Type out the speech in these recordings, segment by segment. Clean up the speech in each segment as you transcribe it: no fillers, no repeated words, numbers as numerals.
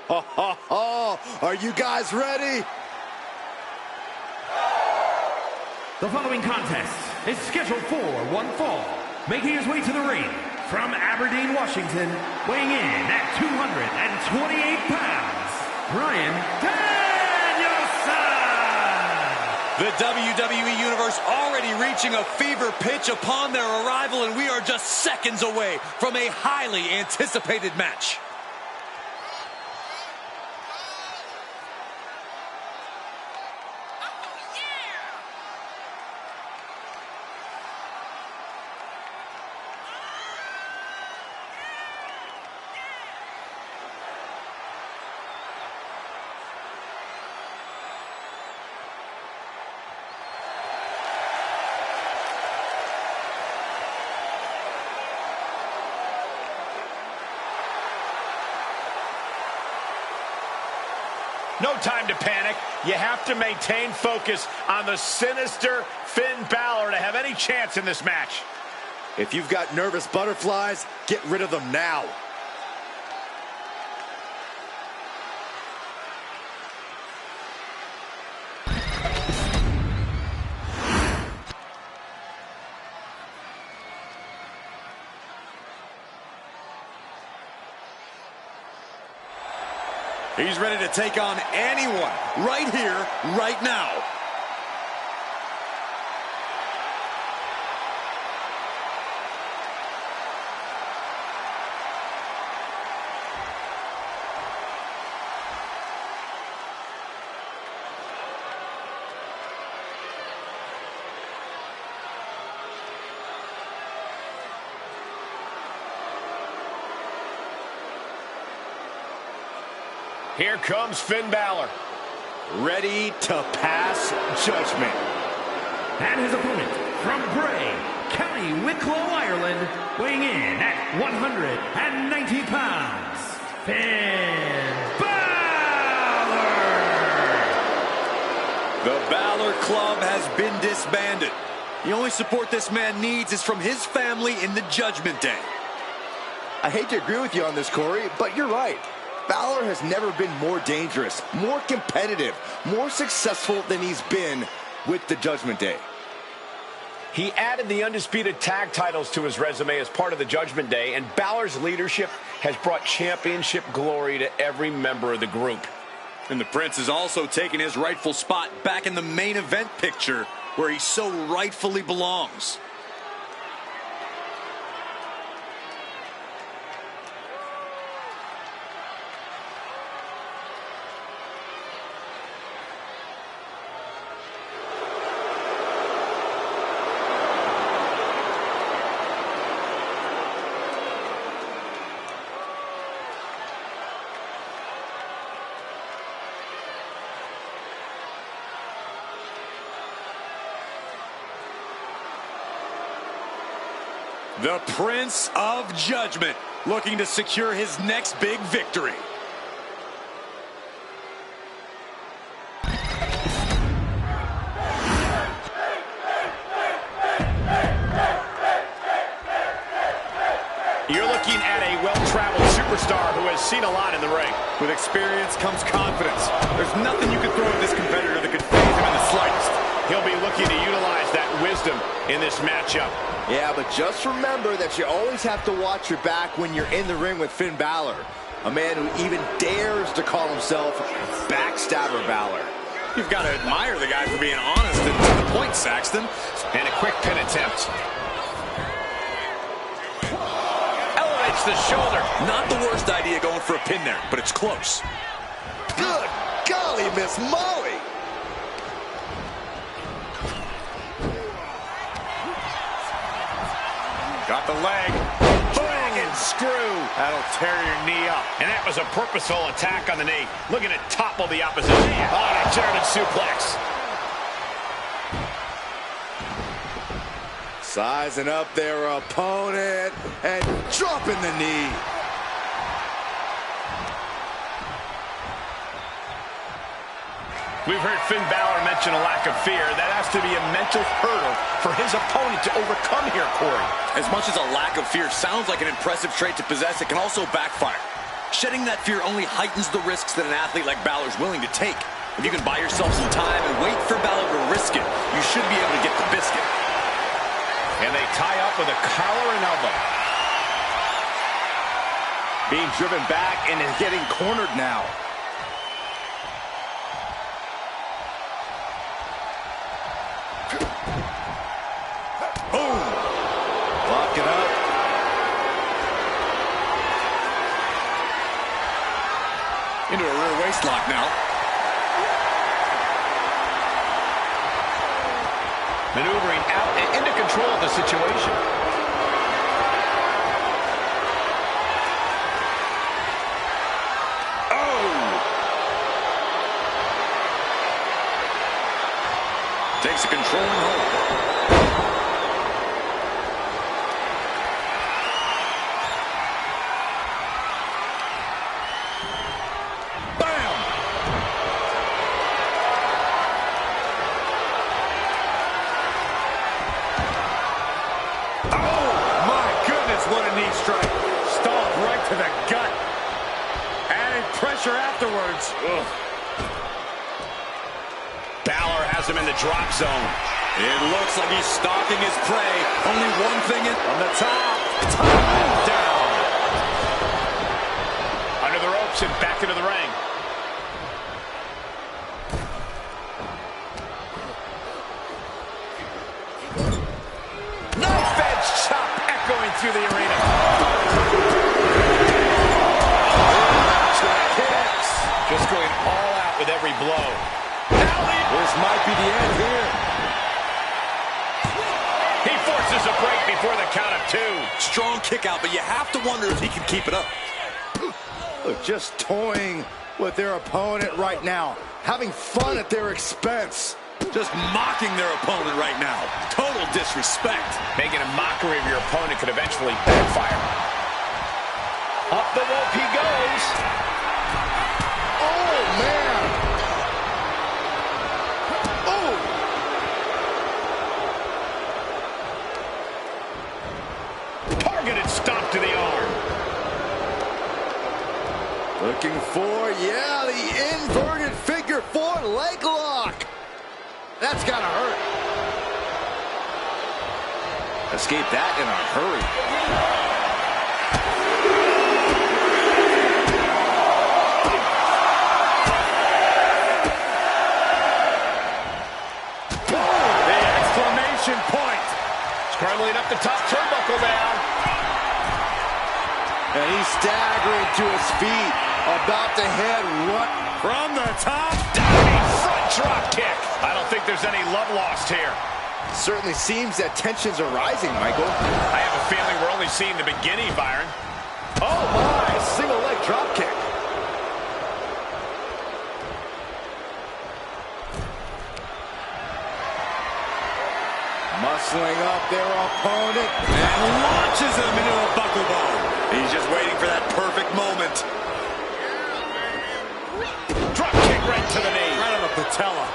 Are you guys ready? The following contest is scheduled for one fall. Making his way to the ring from Aberdeen, Washington, weighing in at 228 pounds, Bryan Danielson! The WWE Universe already reaching a fever pitch upon their arrival, and we are just seconds away from a highly anticipated match. No time to panic. You have to maintain focus on the sinister Finn Balor to have any chance in this match. If you've got nervous butterflies, get rid of them now. He's ready to take on anyone right here, right now. Here comes Finn Balor, ready to pass judgment. And his opponent from Bray, County Wicklow, Ireland, weighing in at 190 pounds, Finn Balor! The Balor Club has been disbanded. The only support this man needs is from his family in the Judgment Day. I hate to agree with you on this, Corey, but you're right. Balor has never been more dangerous, more competitive, more successful than he's been with the Judgment Day. He added the undisputed tag titles to his resume as part of the Judgment Day, and Balor's leadership has brought championship glory to every member of the group. And the Prince is also taking his rightful spot back in the main event picture where he so rightfully belongs. The Prince of Judgment, looking to secure his next big victory. You're looking at a well-traveled superstar who has seen a lot in the ring. With experience comes confidence. There's nothing you can throw at this competitor that could faze him in the slightest. He'll be looking to utilize that wisdom in this matchup. Yeah, but just remember that you always have to watch your back when you're in the ring with Finn Balor, a man who even dares to call himself Backstabber Balor. You've got to admire the guy for being honest and to the point, Saxton. And a quick pin attempt. Elevates the shoulder. Not the worst idea going for a pin there, but it's close. Good golly, Miss Molly. Got the leg. Bang and screw. That'll tear your knee up. And that was a purposeful attack on the knee. Looking to topple the opposition. Oh, a German suplex. Sizing up their opponent and dropping the knee. We've heard Finn Balor mention a lack of fear. That has to be a mental hurdle for his opponent to overcome here, Corey. As much as a lack of fear sounds like an impressive trait to possess, it can also backfire. Shedding that fear only heightens the risks that an athlete like Balor is willing to take. If you can buy yourself some time and wait for Balor to risk it, you should be able to get the biscuit. And they tie up with a collar and elbow. Being driven back and is getting cornered now. Boom! Lock it up. Into a rear waist lock now. Maneuvering out and into control of the situation. Takes a controlling hold. Bam! Oh, my goodness, what a knee strike. Stomp right to the gut. Added pressure afterwards. Ugh. Balor has him in the drop zone. It looks like he's stalking his prey. Only one thing in on the top. And down. Under the ropes and back into the ring. Knife edge chop echoing through the arena. Kicks. Just going all out with every blow. This might be the end here. He forces a break before the count of 2. Strong kick out, but you have to wonder if he can keep it up. Look, just toying with their opponent right now. Having fun at their expense. Just mocking their opponent right now. Total disrespect. Making a mockery of your opponent could eventually backfire. Up the rope he goes. Oh, man. Targeted stop to the arm. Looking for, yeah, the inverted figure 4 leg lock. That's gotta hurt. Escape that in a hurry. The exclamation point. Scrambling up the top turnbuckle now. And he's staggering to his feet. About to head what? From the top. Diving front drop kick. I don't think there's any love lost here. Certainly seems that tensions are rising, Michael. I have a feeling we're only seeing the beginning, Byron. Oh my, single leg drop kick. Muscling up their opponent. And launches him into a buckle ball. He's just waiting for that perfect moment. Drop kick right to the knee. Right on the patella.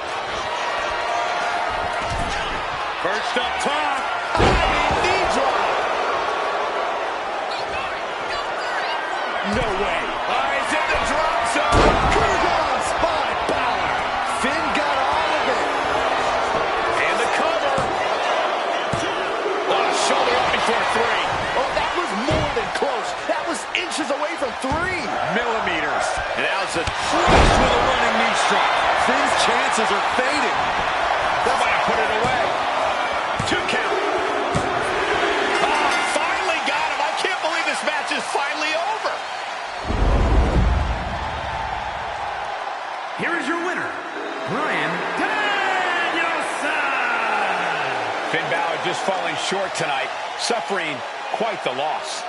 Perched up top. Knee drop. No way. He's in the drop zone. Coup by Balor. Finn got all of it. And the cover. Oh, shoulder up before 3. Oh, that was more than close. That was inches away from 3. Millimeters. And that was a Flush with a running knee strike. Finn's chances are fading. That might have put it away. 2 count. Oh, finally got him. I can't believe this match is finally over. Here is your winner, Bryan Danielson. Finn Balor just falling short tonight, suffering quite the loss.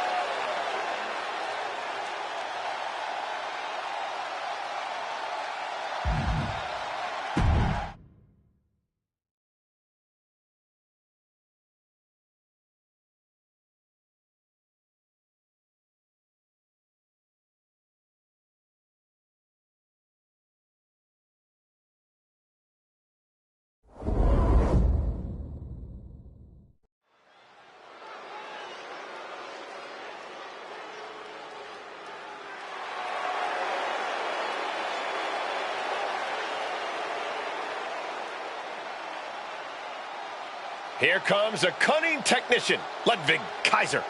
Here comes a cunning technician, Ludwig Kaiser.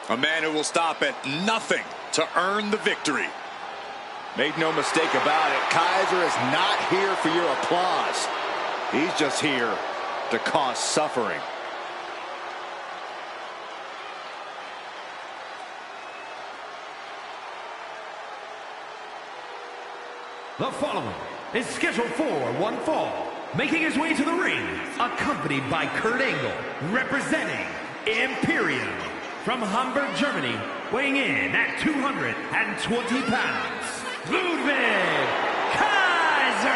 A man who will stop at nothing to earn the victory. Make no mistake about it, Kaiser is not here for your applause. He's just here to cause suffering. The following is scheduled for one fall. Making his way to the ring, accompanied by Kurt Angle, representing Imperium. From Hamburg, Germany, weighing in at 220 pounds, Ludwig Kaiser!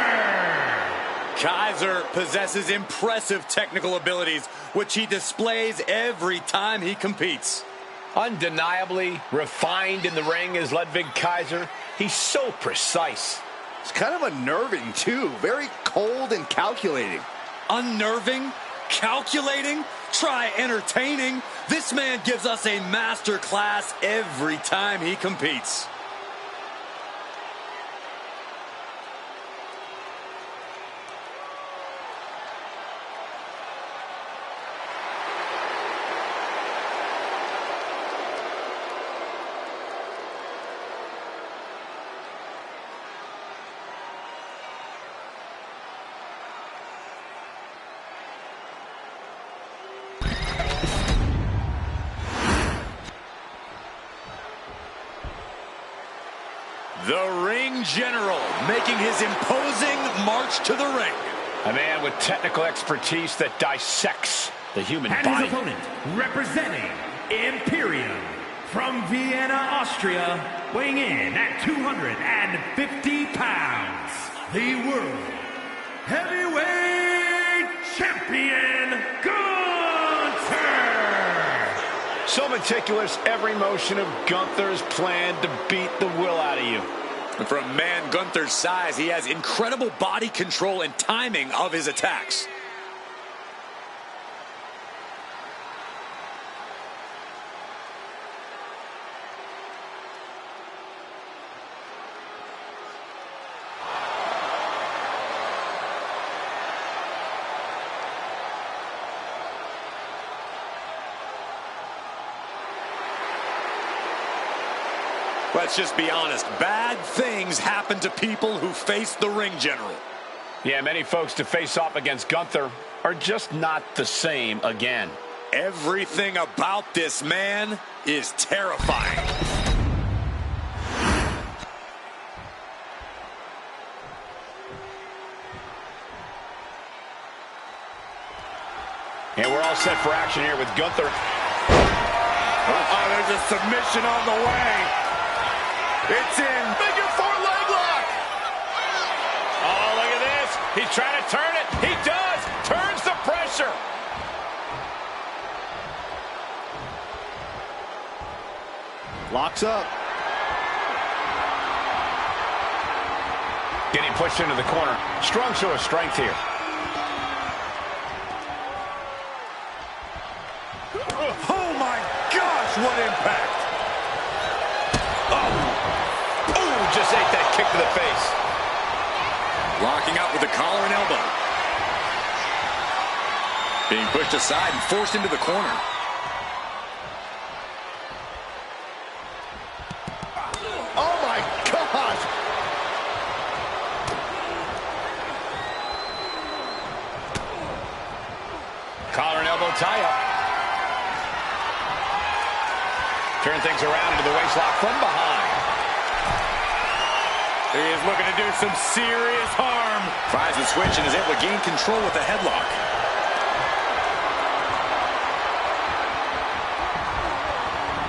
Kaiser possesses impressive technical abilities, which he displays every time he competes. Undeniably refined in the ring is Ludwig Kaiser. He's so precise. It's kind of unnerving, too. Very cold and calculating. Unnerving? Calculating? Try entertaining. This man gives us a master class every time he competes. The Ring General making his imposing march to the ring. A man with technical expertise that dissects the human and body. His opponent, representing Imperium. From Vienna, Austria, weighing in at 250 pounds, the World Heavyweight Champion, Gunther! So meticulous, every motion of Gunther's planned to beat the will out of you. And for a man Gunther's size, he has incredible body control and timing of his attacks. Let's just be honest, bad things happen to people who face the Ring General. Yeah, many folks to face off against Gunther are just not the same again. Everything about this man is terrifying. And we're all set for action here with Gunther. Oh, there's a submission on the way. It's in. Figure four leg lock. Oh, look at this. He's trying to turn it. He does. Turns the pressure. Locks up. Getting pushed into the corner. Strong show of strength here. Oh, my gosh, what impact. Just ate that kick to the face. Locking up with the collar and elbow. Being pushed aside and forced into the corner. Oh, my gosh. Collar and elbow tie-up. Turn things around into the waistlock from behind. He is looking to do some serious harm. Tries the switch and is able to gain control with the headlock.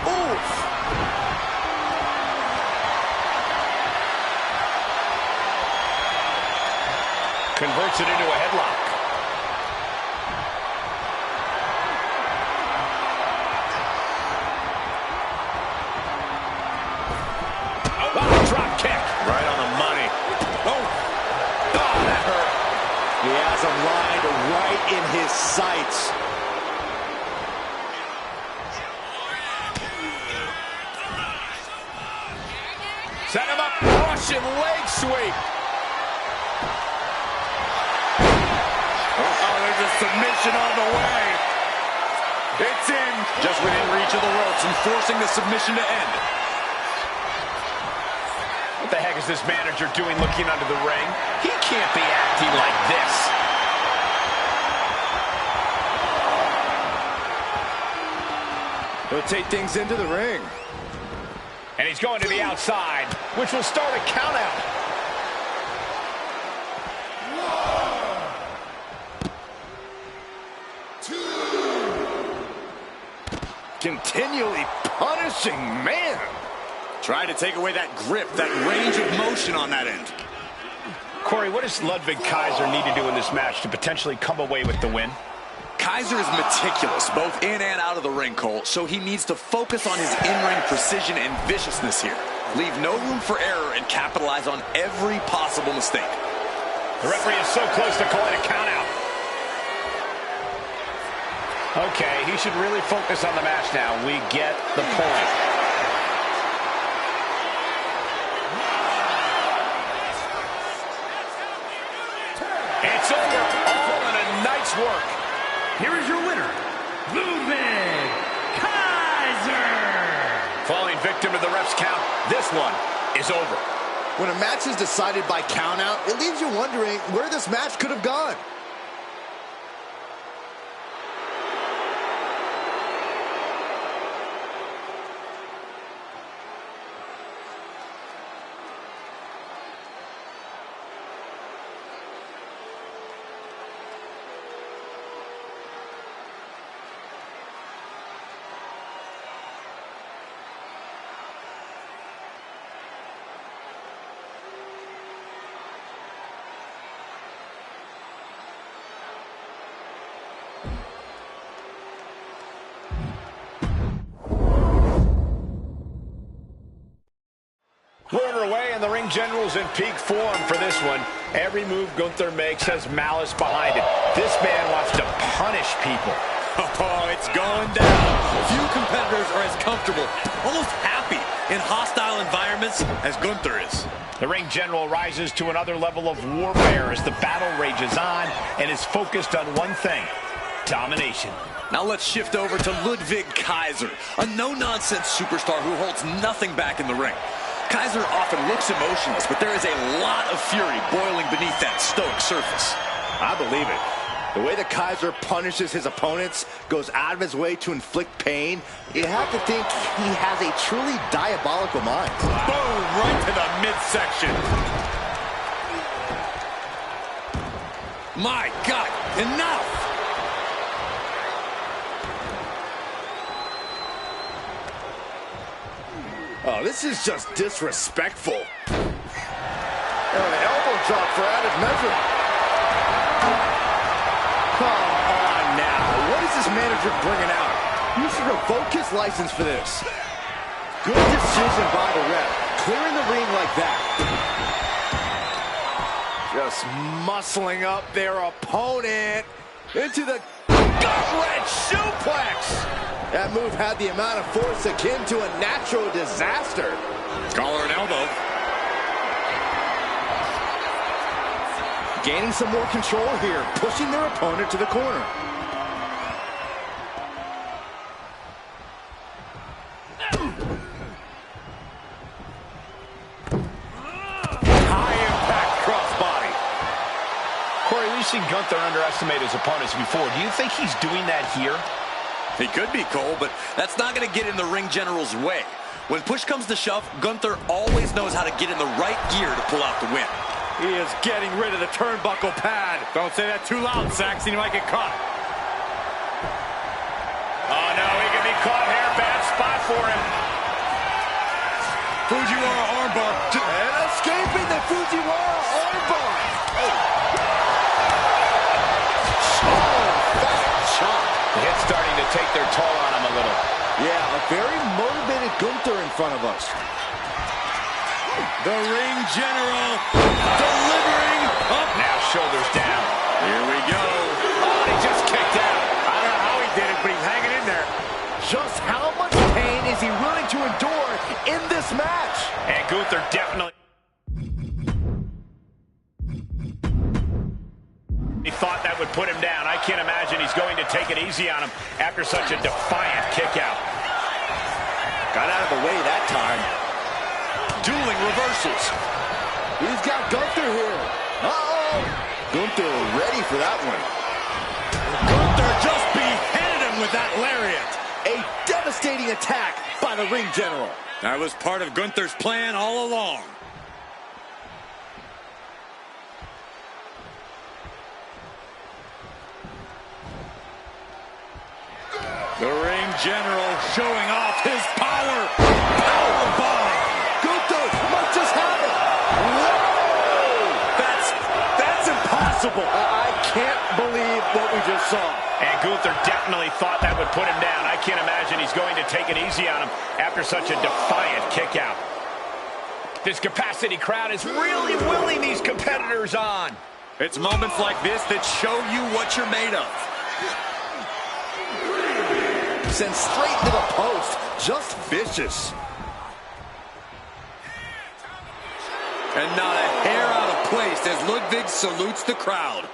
Oof. Converts it into a headlock. Drop kick. Right on the money. Oh, that hurt. He has him lined right in his sights. Set him up. Russian leg sweep. Oh, there's a submission on the way. It's in. Just within reach of the ropes and forcing the submission to end. What the heck is this manager doing looking under the ring? He can't be acting like this. He'll take things into the ring. And he's going to the outside, which will start a countout. Continually punishing, man. Trying to take away that grip, that range of motion on that end. Corey, what does Ludwig Kaiser need to do in this match to potentially come away with the win? Kaiser is meticulous, both in and out of the ring, Cole, so he needs to focus on his in-ring precision and viciousness here. Leave no room for error and capitalize on every possible mistake. The referee is so close to calling a countout. Okay, he should really focus on the match now. We get the point. It's over. All in a nice work. Here is your winner, Ludwig Kaiser. Falling victim to the ref's count. This one is over. When a match is decided by countout, it leaves you wondering where this match could have gone. We're underway, and the ring general's in peak form for this one. Every move Gunther makes has malice behind it. This man wants to punish people. Oh, it's going down. Few competitors are as comfortable, almost happy in hostile environments as Gunther is. The ring general rises to another level of warfare as the battle rages on and is focused on one thing: domination. Now let's shift over to Ludwig Kaiser, a no-nonsense superstar who holds nothing back in the ring. Kaiser often looks emotionless, but there is a lot of fury boiling beneath that stoic surface. I believe it. The way that Kaiser punishes his opponents, goes out of his way to inflict pain, you have to think he has a truly diabolical mind. Boom, right to the midsection. My God, enough! Oh, this is just disrespectful. Oh, an elbow drop for added measure. Come on now. What is this manager bringing out? You should revoke his license for this. Good decision by the ref. Clearing the ring like that. Just muscling up their opponent into the gut-wrench suplex. That move had the amount of force akin to a natural disaster. Collar and elbow. Gaining some more control here, pushing their opponent to the corner. High impact crossbody. Corey, we've seen Gunther underestimate his opponents before. Do you think he's doing that here? He could be, Cole, but that's not going to get in the ring general's way. When push comes to shove, Gunther always knows how to get in the right gear to pull out the win. He is getting rid of the turnbuckle pad. Don't say that too loud, Saxon. You might get caught. Oh, no, he can be caught here. Bad spot for him. Fujiwara armbar. And escaping the Fujiwara armbar. The hit's starting to take their toll on him a little. Yeah, a very motivated Gunther in front of us. The ring general delivering up. Now shoulders down. Here we go. Oh, he just kicked out. I don't know how he did it, but he's hanging in there. Just how much pain is he willing to endure in this match? And Gunther definitely... He thought that would put him down. I can't imagine take it easy on him after such a defiant kick out. Got out of the way that time. Dueling reversals. He's got Gunther here. Uh-oh. Gunther ready for that one. Gunther just beheaded him with that lariat. A devastating attack by the ring general. That was part of Gunther's plan all along. The ring general showing off his power. Powerbomb. Gunther might just have it. Whoa! That's impossible. I can't believe what we just saw. And Gunther definitely thought that would put him down. I can't imagine he's going to take it easy on him after such a defiant kick out. This capacity crowd is really willing these competitors on. It's moments like this that show you what you're made of. Sent straight to the post. Just vicious. And not a hair out of place as Ludwig salutes the crowd.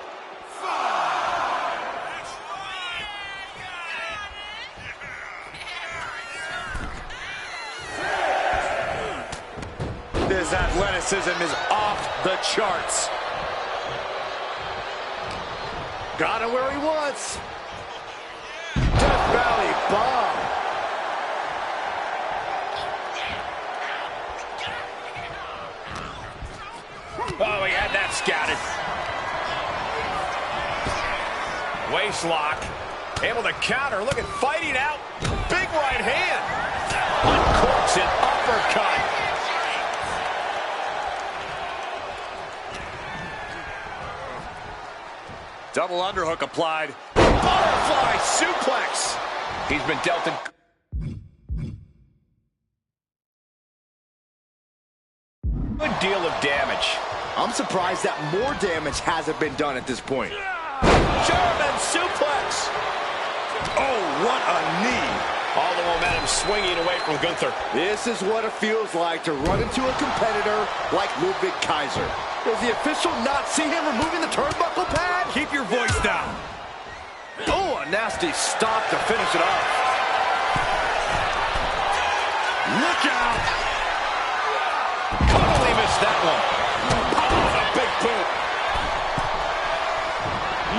His athleticism is off the charts. Got him where he wants. Death Valley bomb. Oh, he had that scouted. Waist lock. Able to counter. Look at fighting out. Big right hand. Uncorks an uppercut. Double underhook applied. Butterfly suplex. He's been dealt a good deal of damage. I'm surprised that more damage hasn't been done at this point. German suplex. Oh, what a knee. All the momentum swinging away from Gunther. This is what it feels like to run into a competitor like Ludwig Kaiser. Does the official not see him removing the turnbuckle pad? Keep your voice down. Oh, a nasty stop to finish it off. Look out. Totally missed that one. Oh, a big boot.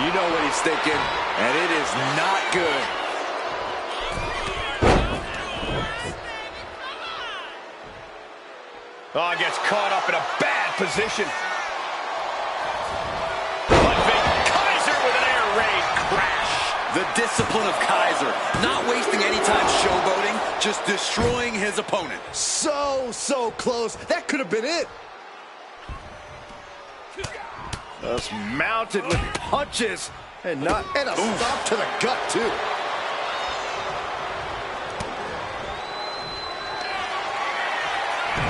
You know what he's thinking, and it is not good. Oh, gets caught up in a bad position. Ludwig Kaiser with an air raid crash. The discipline of Kaiser, not wasting any time showboating, just destroying his opponent. So close. That could have been it. Just mounted with punches and a stop to the gut too.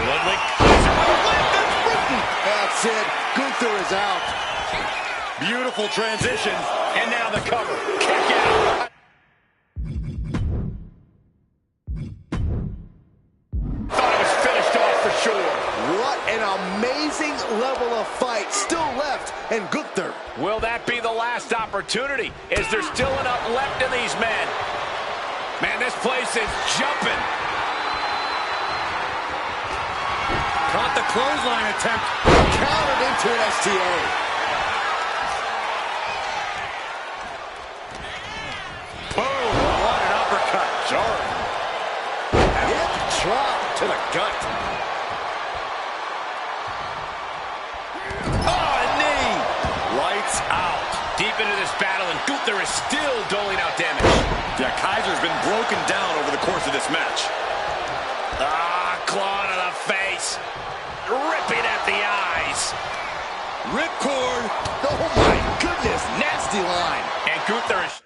Ludwig Kaiser with a leg that's broken. That's it. Gunther is out. Beautiful transition. And now the cover. Kick out. Thought it was finished off for sure. What an amazing level of fight still left in Gunther. Will that be the last opportunity? Is there still enough left in these men? Man, this place is jumping. Caught the clothesline attempt. Countered into an STA. Boom, what an uppercut. Jarring. Hip drop to the gut. Oh, a knee. Lights out. Deep into this battle, and Gunther is still doling out damage. Yeah, Kaiser's been broken down over the course of this match. Ah, claw to the face. Ripping at the eyes. Ripcord. Oh my goodness, nasty line. And Gunther is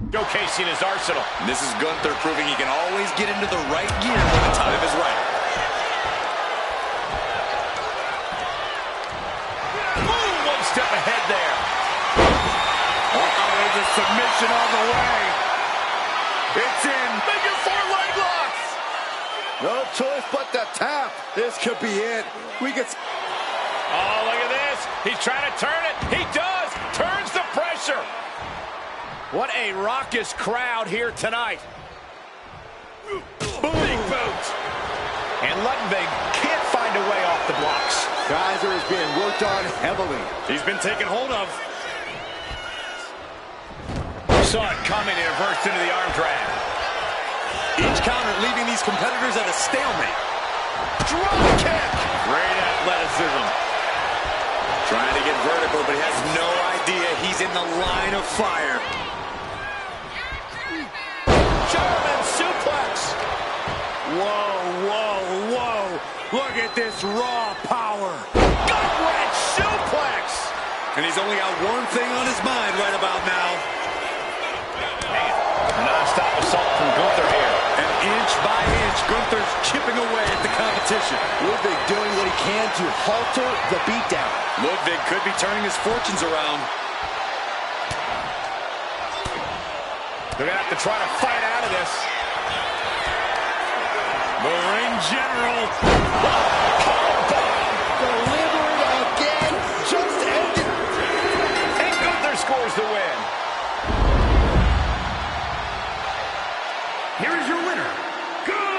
showcasing his arsenal. This is Gunther proving he can always get into the right gear when the time is right. Boom, one step ahead there. There's a submission on the way. It's in. Make it 4 leg locks. No choice but to tap. This could be it. We could... Oh, look at this. He's trying to turn it. He does. Turns the pressure. What a raucous crowd here tonight. Boom. Big boot. And Ludwig can't find a way off the blocks. Kaiser is being worked on heavily. He's been taken hold of. Saw it coming and reversed into the arm drag. Each counter leaving these competitors at a stalemate. Drop kick. Great athleticism. Trying to get vertical, but he has no idea he's in the line of fire. German suplex. Whoa, whoa, whoa. Look at this raw power. Gut-wrench suplex. And he's only got one thing on his mind right about now. Non-stop assault from Gunther here. And inch by inch, Gunther's chipping away at the competition. Ludwig doing what he can to halter the beatdown. Ludwig could be turning his fortunes around. They're going to have to try to fight out of this. The ring general. Delivering again. Just ended. And Gunther scores the win. Here is your winner, Gunther!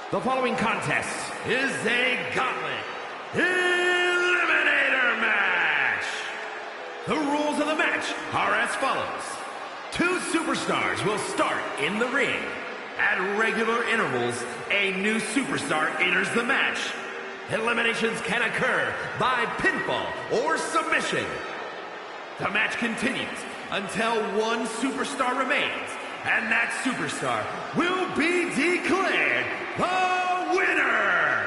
The following contest is a gauntlet eliminator match. The rules of the match are as follows. 2 superstars will start in the ring. At regular intervals, a new superstar enters the match. Eliminations can occur by pinfall or submission. The match continues until one superstar remains, and that superstar will be declared the winner!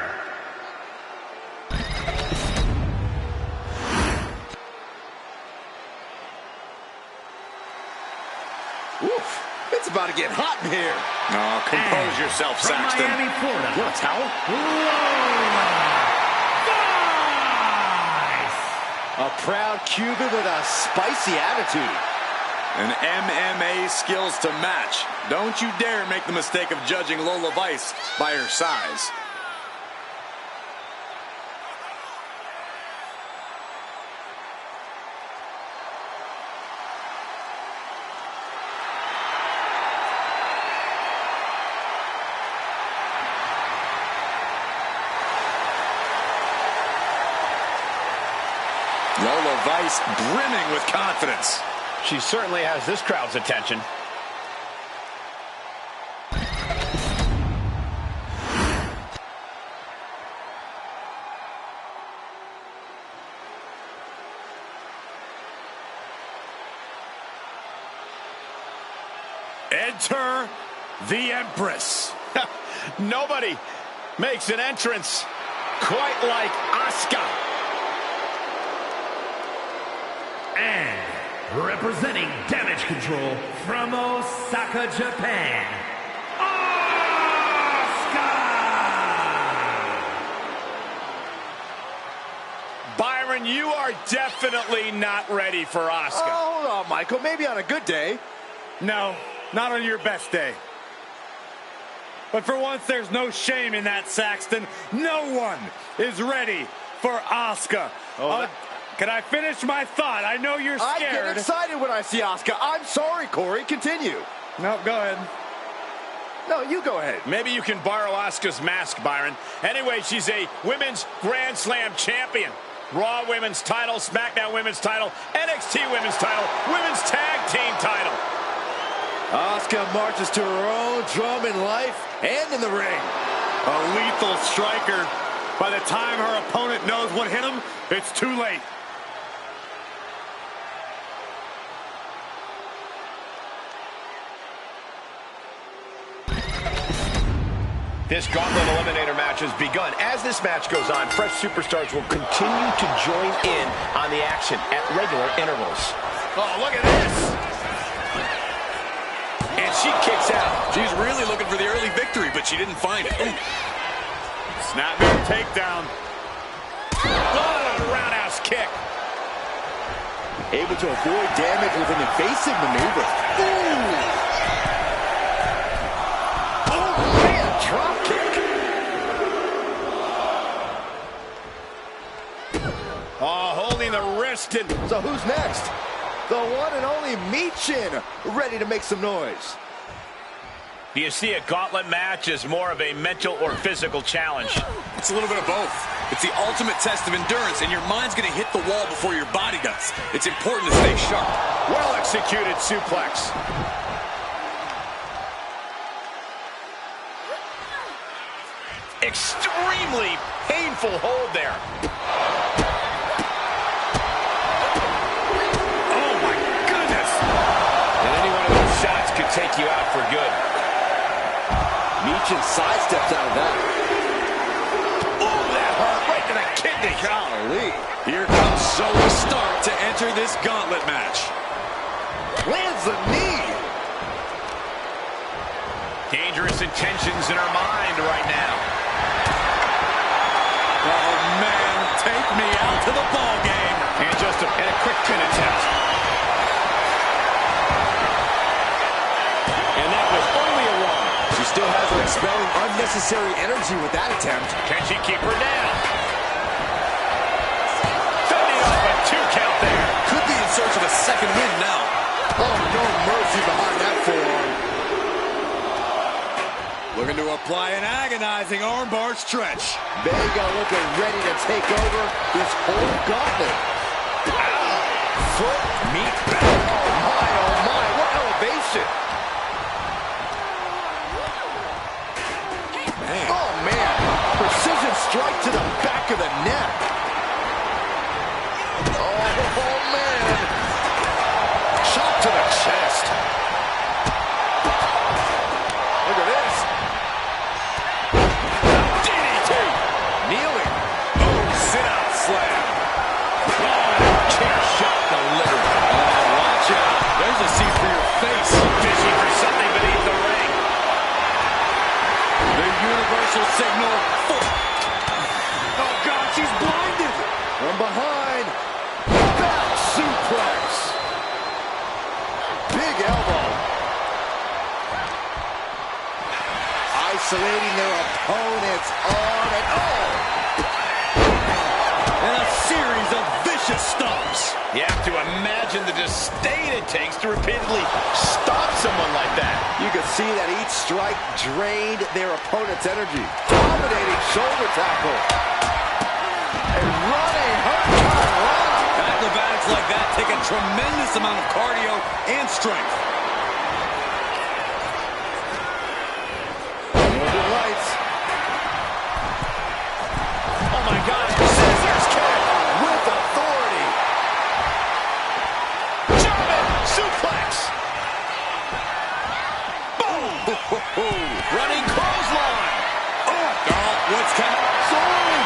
Oof. It's about to get hot in here. Oh, compose yourself, From Saxton. Miami, Florida. You want a towel? A proud Cuban with a spicy attitude. And MMA skills to match. Don't you dare make the mistake of judging Lola Vice by her size. Lola Vice brimming with confidence. She certainly has this crowd's attention. Enter the Empress. Nobody makes an entrance quite like Asuka. And representing Damage Control from Osaka, Japan, Asuka! Byron, you are definitely not ready for Asuka. Oh, hold on, Michael. Maybe on a good day. No, not on your best day. But for once, there's no shame in that, Saxton. No one is ready for Asuka. Can I finish my thought? I know you're scared. I get excited when I see Asuka. I'm sorry, Corey. Continue. No, go ahead. No, you go ahead. Maybe you can borrow Asuka's mask, Byron. Anyway, she's a Women's Grand Slam champion. Raw Women's title, SmackDown Women's title, NXT Women's title, Women's Tag Team title. Asuka marches to her own drum in life and in the ring. A lethal striker. By the time her opponent knows what hit him, it's too late. This Gauntlet Eliminator match has begun. As this match goes on, fresh superstars will continue to join in on the action at regular intervals. Oh, look at this! And she kicks out. She's really looking for the early victory, but she didn't find it. Ooh. Snapmare takedown. Oh, roundhouse kick. Able to avoid damage with an evasive maneuver. Ooh! Drop kick. Oh, holding the wrist. So who's next? The one and only Michin, ready to make some noise. Do you see a gauntlet match as more of a mental or physical challenge? It's a little bit of both. It's the ultimate test of endurance, and your mind's going to hit the wall before your body does. It's important to stay sharp. Well executed suplex. Extremely painful hold there. Oh, my goodness. And any one of those shots could take you out for good. Michin sidesteps out of that. Oh, that hurt right to the kidney. Golly. Here comes Zoe Stark to enter this gauntlet match. Lands the knee. Dangerous intentions in her mind right now. Oh, man, take me out to the ball game. And just a quick pin attempt. And that was only a one. She still has her expelling unnecessary energy with that attempt. Can she keep her down? Fending off a 2 count there. Could be in search of a second win now. Oh, no mercy behind that forearm. Looking to apply an agonizing armbar stretch. Vega looking ready to take over this whole gauntlet. Foot meet back. Oh my, what elevation. Man. Oh man, precision strike to the back of the neck. Oh man. Shot to the chest. Look at this. DDT. Kneeling. Oh, sit-out slam. Oh, chair shot delivered. Oh, watch out. There's a seat for your face. Fishing for something beneath the ring. The universal signal. Oh, God, she's blinded. From behind. Back suplex. Big elbow. Isolating their opponents on and on. And a series of vicious stomps. You have to imagine the disdain it takes to repeatedly stop someone like that. You can see that each strike drained their opponent's energy. Dominating shoulder tackle. And running hurricane. Acrobatics like that take a tremendous amount of cardio and strength. Northern Lights. Oh, my God. Scissors kick. With authority. German suplex. Boom. Running clothesline. Oh, what's coming? Soaring.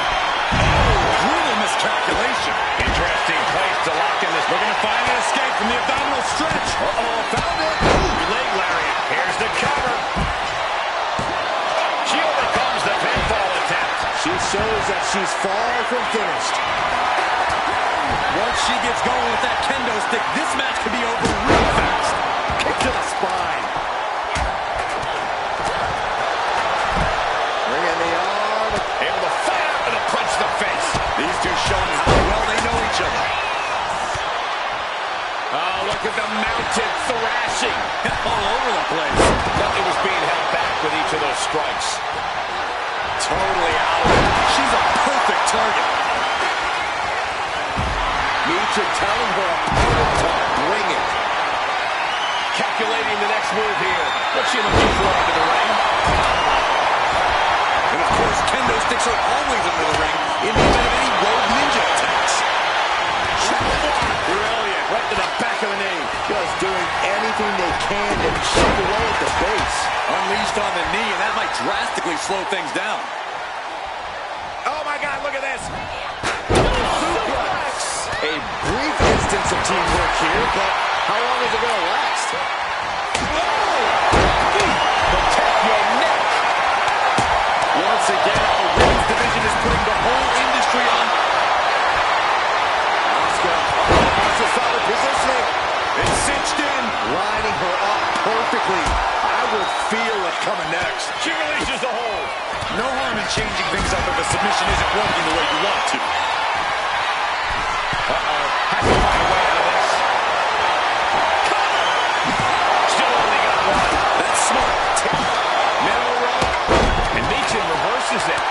Brutal miscalculation. Interesting place to lock in this. Looking to find an escape from the abdominal stretch. Uh-oh, found it. Leg lariat. Here's the cover. She overcomes the pinfall attempt. She shows that she's far from finished. Once she gets going with that kendo stick, this match could be over real fast. Kick to the spine. Bringing the arm. Able to fight out with a punch to the face. These two showing how well they know each other. Oh, look at the mounted thrashing. All over the place. Nothing was being held back with each of those strikes. Totally out of it. She's a perfect target. Michin telling her opponent to bring it. Calculating the next move here. What's she looking for into the ring? And of course, kendo sticks are always under the ring in the event of any rogue ninja attacks. Brilliant. Right to the back of the knee. Just doing anything they can to chip away at the base. Unleashed on the knee, and that might drastically slow things down. Oh, my God, look at this. A brief instance of teamwork here, but how long is it going to last? Protect your neck. Once again, the women's division is putting the whole industry on. Asuka, solid positioning. It's cinched in. Lining her up perfectly. I would feel it coming next. She releases the hold. No harm in changing things up if a submission isn't working the way you want to. Has to find a way out of this. Still only got one. That's smart. Middle rope. And Meechin reverses it.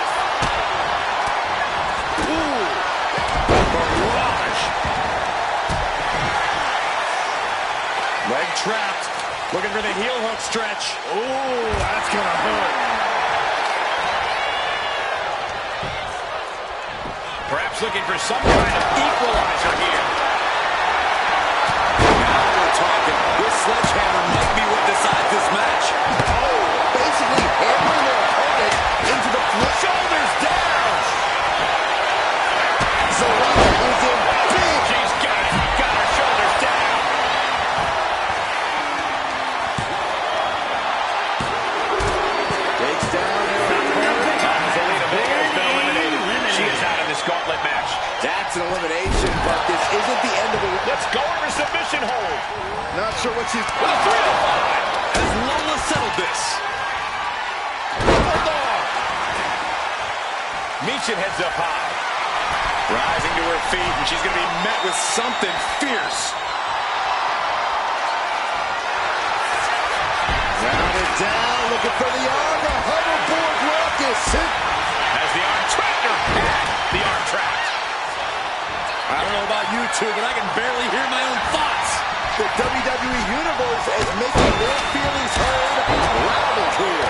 Ooh. Barrage. Leg trapped. Looking for the heel hook stretch. Ooh, that's going to hurt. Perhaps looking for some kind of equalizer here. Now we're talking. This sledgehammer might be what decides this match. Oh, basically hammering their opponent into the floor. Shoulders down. Zelina is in big. She's got it. Got her shoulders down. Takes down Zelina Vega's been eliminated. She is out of this gauntlet match. That's an elimination, but this isn't the end of the... Let's go for submission hold. Not sure what she's... With a 3-5. Has Lola settled this? Bulldog. Meechin heads up high. Rising to her feet, and she's going to be met with something fierce. Rounded down, looking for the arm. The hoverboard lock is hit. As the arm trapped her. The arm trapped. I don't know about you two, but I can barely hear my own thoughts. The WWE Universe is making their feelings heard loud and clear.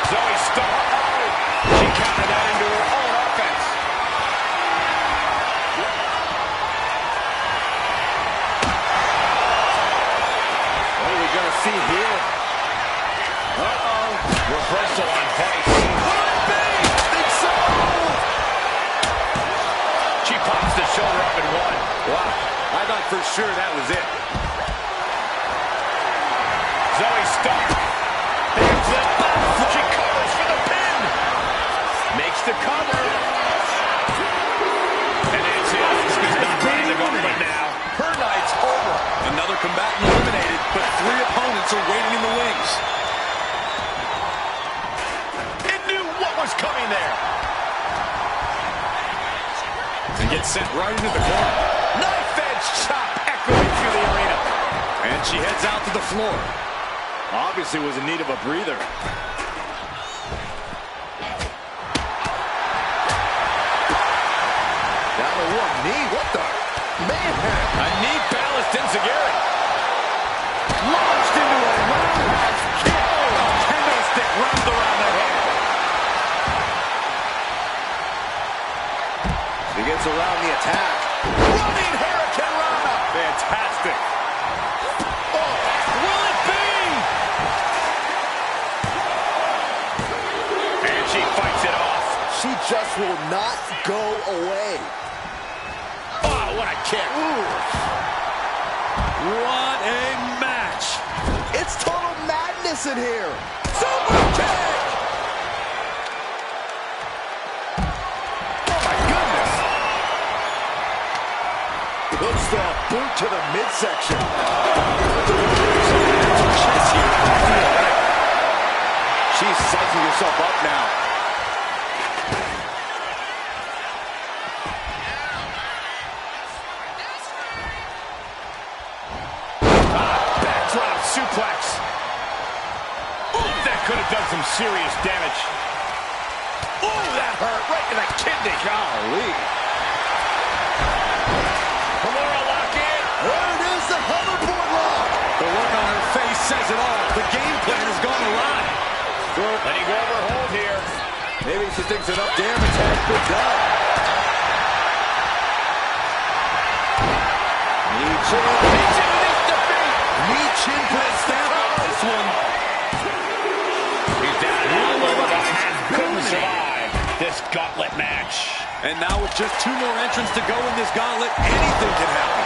Zoe Stark. She countered that into her own offense. What are we going to see here? Reversal on Vice. It's so! She pops the shoulder up and one. Wow, I thought for sure that was it. Zoe Stark. Big flip. She covers for the pin. Makes the cover. And it's in. She's not ready to go, but now her night's over. Another combatant eliminated, but 3 opponents are waiting in the wings. It knew what was coming there. And gets sent right into the corner. Knife edge chop echoing through the arena. And she heads out to the floor. Obviously was in need of a breather. Down to one knee. What the? Man. A knee balanced Enziguri. Launched into a roundhouse kick. Kendo stick wrapped around the head. He gets around the attack. Running Hurricane Rana. Fantastic. Oh, will it be? And she fights it off. She just will not go away. Oh, what a kick. What a match. It's total madness in here. Super kick. Oh, my goodness. Puts the boot to the midsection. She's psyching herself up now. Backdrop suplex. Ooh, that could have done some serious damage. Ooh, that hurt right in the kidney. Golly. Kimura lock in. There it is, the hoverboard lock. The look on her face says it all. The game plan has gone awry. Letting go of her hold here. Maybe she thinks enough damage has been done. Meechin with his defeat. Meechin puts down this one. survive this gauntlet match. And now with just 2 more entrants to go in this gauntlet, anything can happen.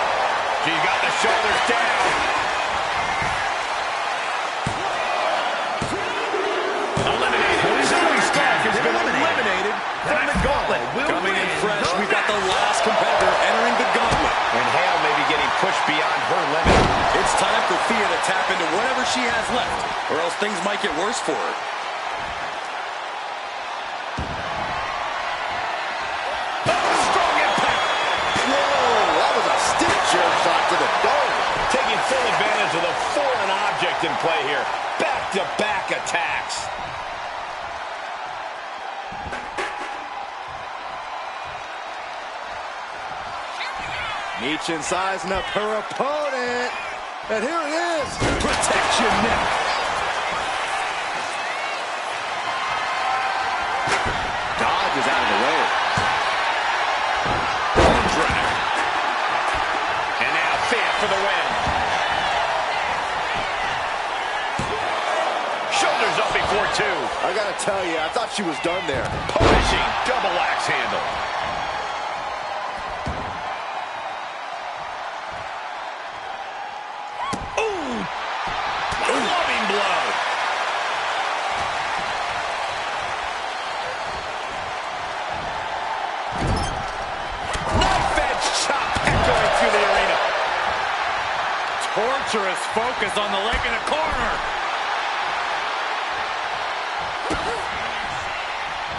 She's got the shoulders down. Eliminated. Superstar has been eliminated from the gauntlet. Coming in fresh, we've got the last competitor entering the gauntlet. And Hale may be getting pushed beyond her limit. It's time for Thea to tap into whatever she has left, or else things might get worse for her. To the dome. Taking full advantage of the foreign object in play here. Back-to-back attacks. Meechin sizing up her opponent. And here it is. Protect your neck. Dodge is out of the way. For the win. Shoulders up before 2. I gotta tell you, I thought she was done there. Punishing double axe handle. Ooh! Loving blow. Knife edge chop echoing through the arena. Torturous focus on the leg in the corner.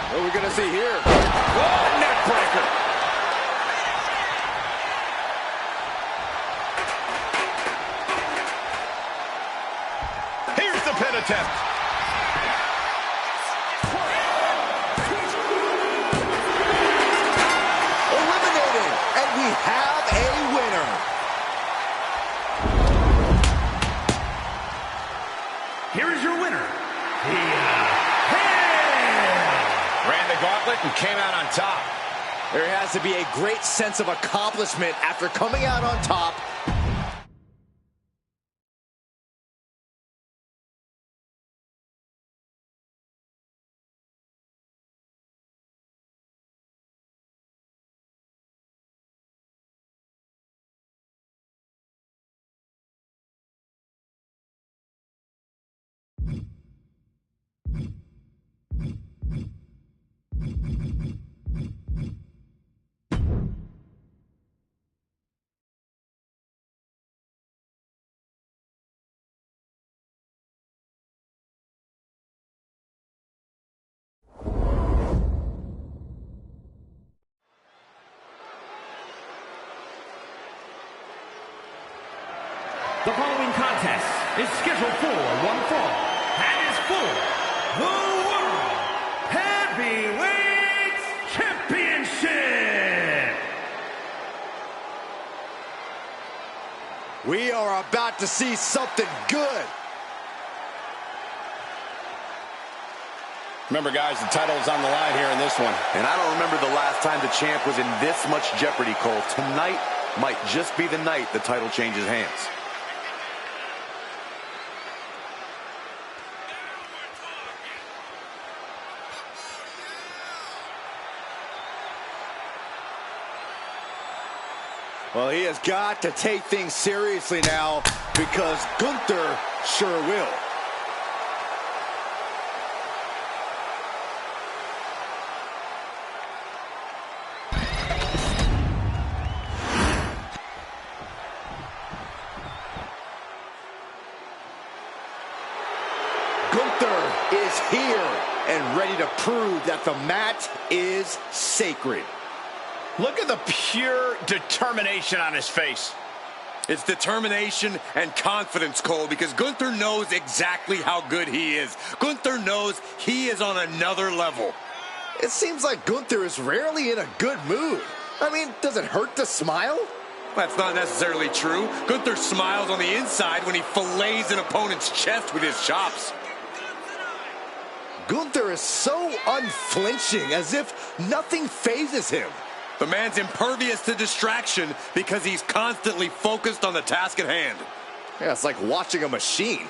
What are we going to see here? Oh, neck breaker. Here's the pin attempt. Eliminated, and we have a winner. Here is your winner, Ran the gauntlet and came out on top. There has to be a great sense of accomplishment after coming out on top. The following contest is scheduled for one fall and is for the World Heavyweight Championship. We are about to see something good. Remember, guys, the title is on the line here in this one. And I don't remember the last time the champ was in this much jeopardy, Cole. Tonight might just be the night the title changes hands. Well, he has got to take things seriously now because Gunther sure will. Gunther is here and ready to prove that the mat is sacred. Look at the pure determination on his face. It's determination and confidence, Cole, because Gunther knows exactly how good he is. Gunther knows he is on another level. It seems like Gunther is rarely in a good mood. I mean, does it hurt to smile? That's not necessarily true. Gunther smiles on the inside when he fillets an opponent's chest with his chops. Gunther is so unflinching, as if nothing phases him. The man's impervious to distraction because he's constantly focused on the task at hand. Yeah, it's like watching a machine.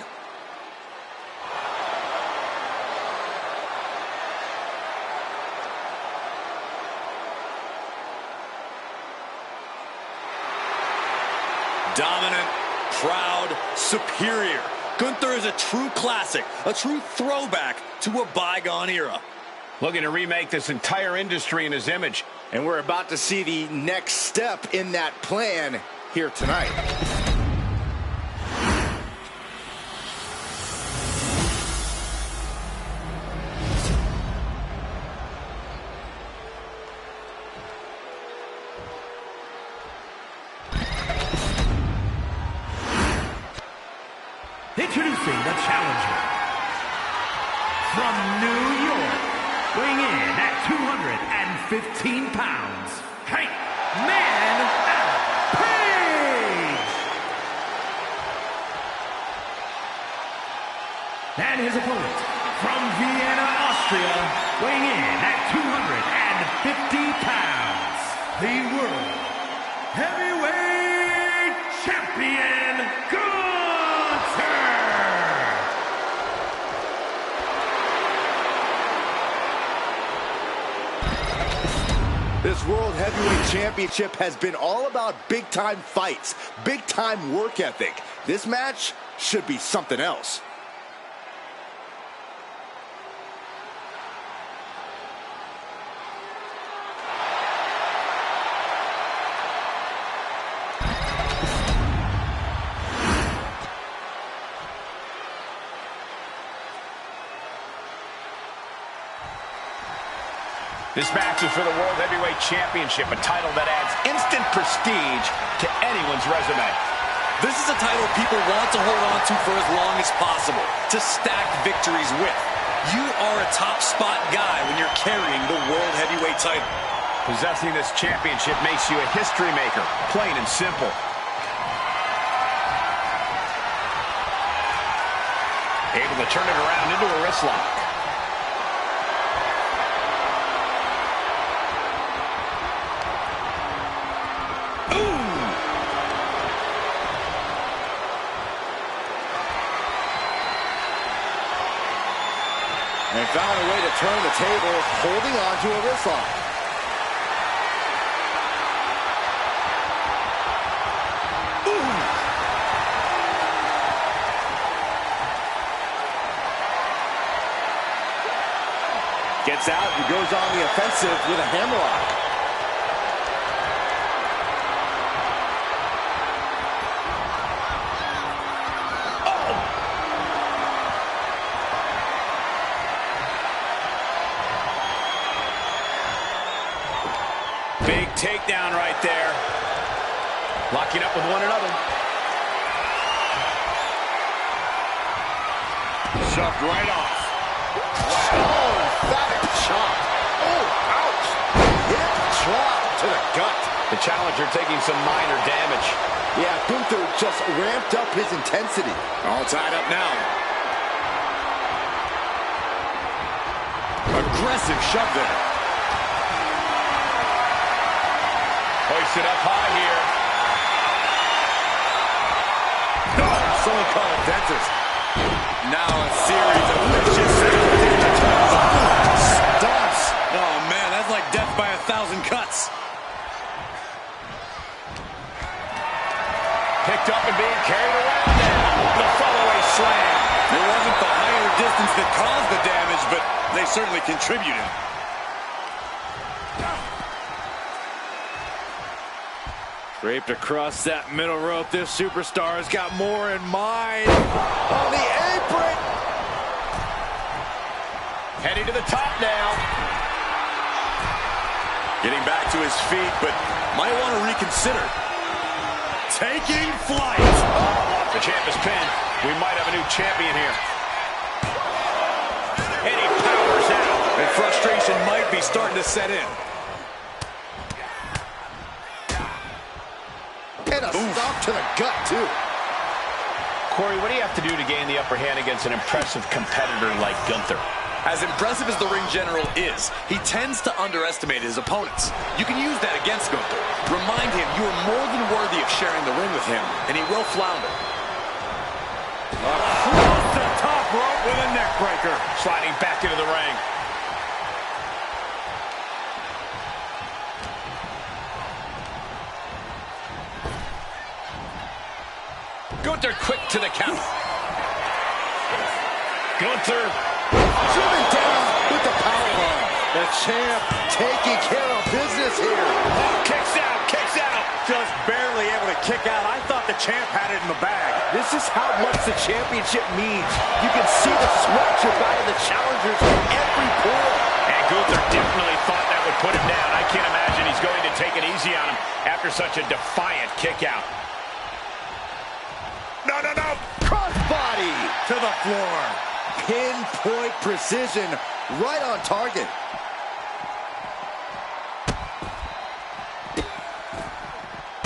Dominant, proud, superior. Gunther is a true classic, a true throwback to a bygone era. Looking to remake this entire industry in his image. And we're about to see the next step in that plan here tonight. Introducing the challenger from New York, weighing in at 215 pounds, Hangman Page! And his opponent from Vienna, Austria, weighing in at 250 pounds, the World Heavyweight Champion, Gunther! This World Heavyweight Championship has been all about big-time fights, big-time work ethic. This match should be something else. This match is for the World Heavyweight Championship, a title that adds instant prestige to anyone's resume. This is a title people want to hold on to for as long as possible, to stack victories with. You are a top spot guy when you're carrying the World Heavyweight title. Possessing this championship makes you a history maker, plain and simple. Able to turn it around into a wrist lock. And found a way to turn the table, holding on to a wrist lock. Gets out and goes on the offensive with a hammerlock. Big takedown right there. Locking up with one another. Shoved right off. Oh, emphatic chop. Oh, ouch. Hip drop to the gut. The challenger taking some minor damage. Yeah, Gunther just ramped up his intensity. All tied up now. Aggressive shove there. Hoisted up high here. Oh, someone call a dentist. Now a series of vicious stomps. Oh, man, that's like death by 1,000 cuts. Picked up and being carried around now. The fallaway slam. It wasn't the higher distance that caused the damage, but they certainly contributed. Draped across that middle rope, this superstar's got more in mind. On the apron! Heading to the top now. Getting back to his feet, but might want to reconsider. Taking flight. The champ is pinned. We might have a new champion here. And he powers out. And frustration might be starting to set in. And a stop to the gut, too. Corey, what do you have to do to gain the upper hand against an impressive competitor like Gunther? As impressive as the ring general is, he tends to underestimate his opponents. You can use that against Gunther. Remind him you are more than worthy of sharing the ring with him, and he will flounder. Across the top rope with a neck breaker. Sliding back into the ring. Gunther quick to the count. Gunther driven down with the powerbomb. The champ taking care of business here. oh, kicks out, kicks out. Just barely able to kick out. I thought the champ had it in the bag. This is how much the championship means. You can see the sweat drip out of the challengers in every pore. And Gunther definitely thought that would put him down. I can't imagine he's going to take it easy on him after such a defiant kick out. No, no, no. Crossbody To the floor. pinpoint precision, right on target.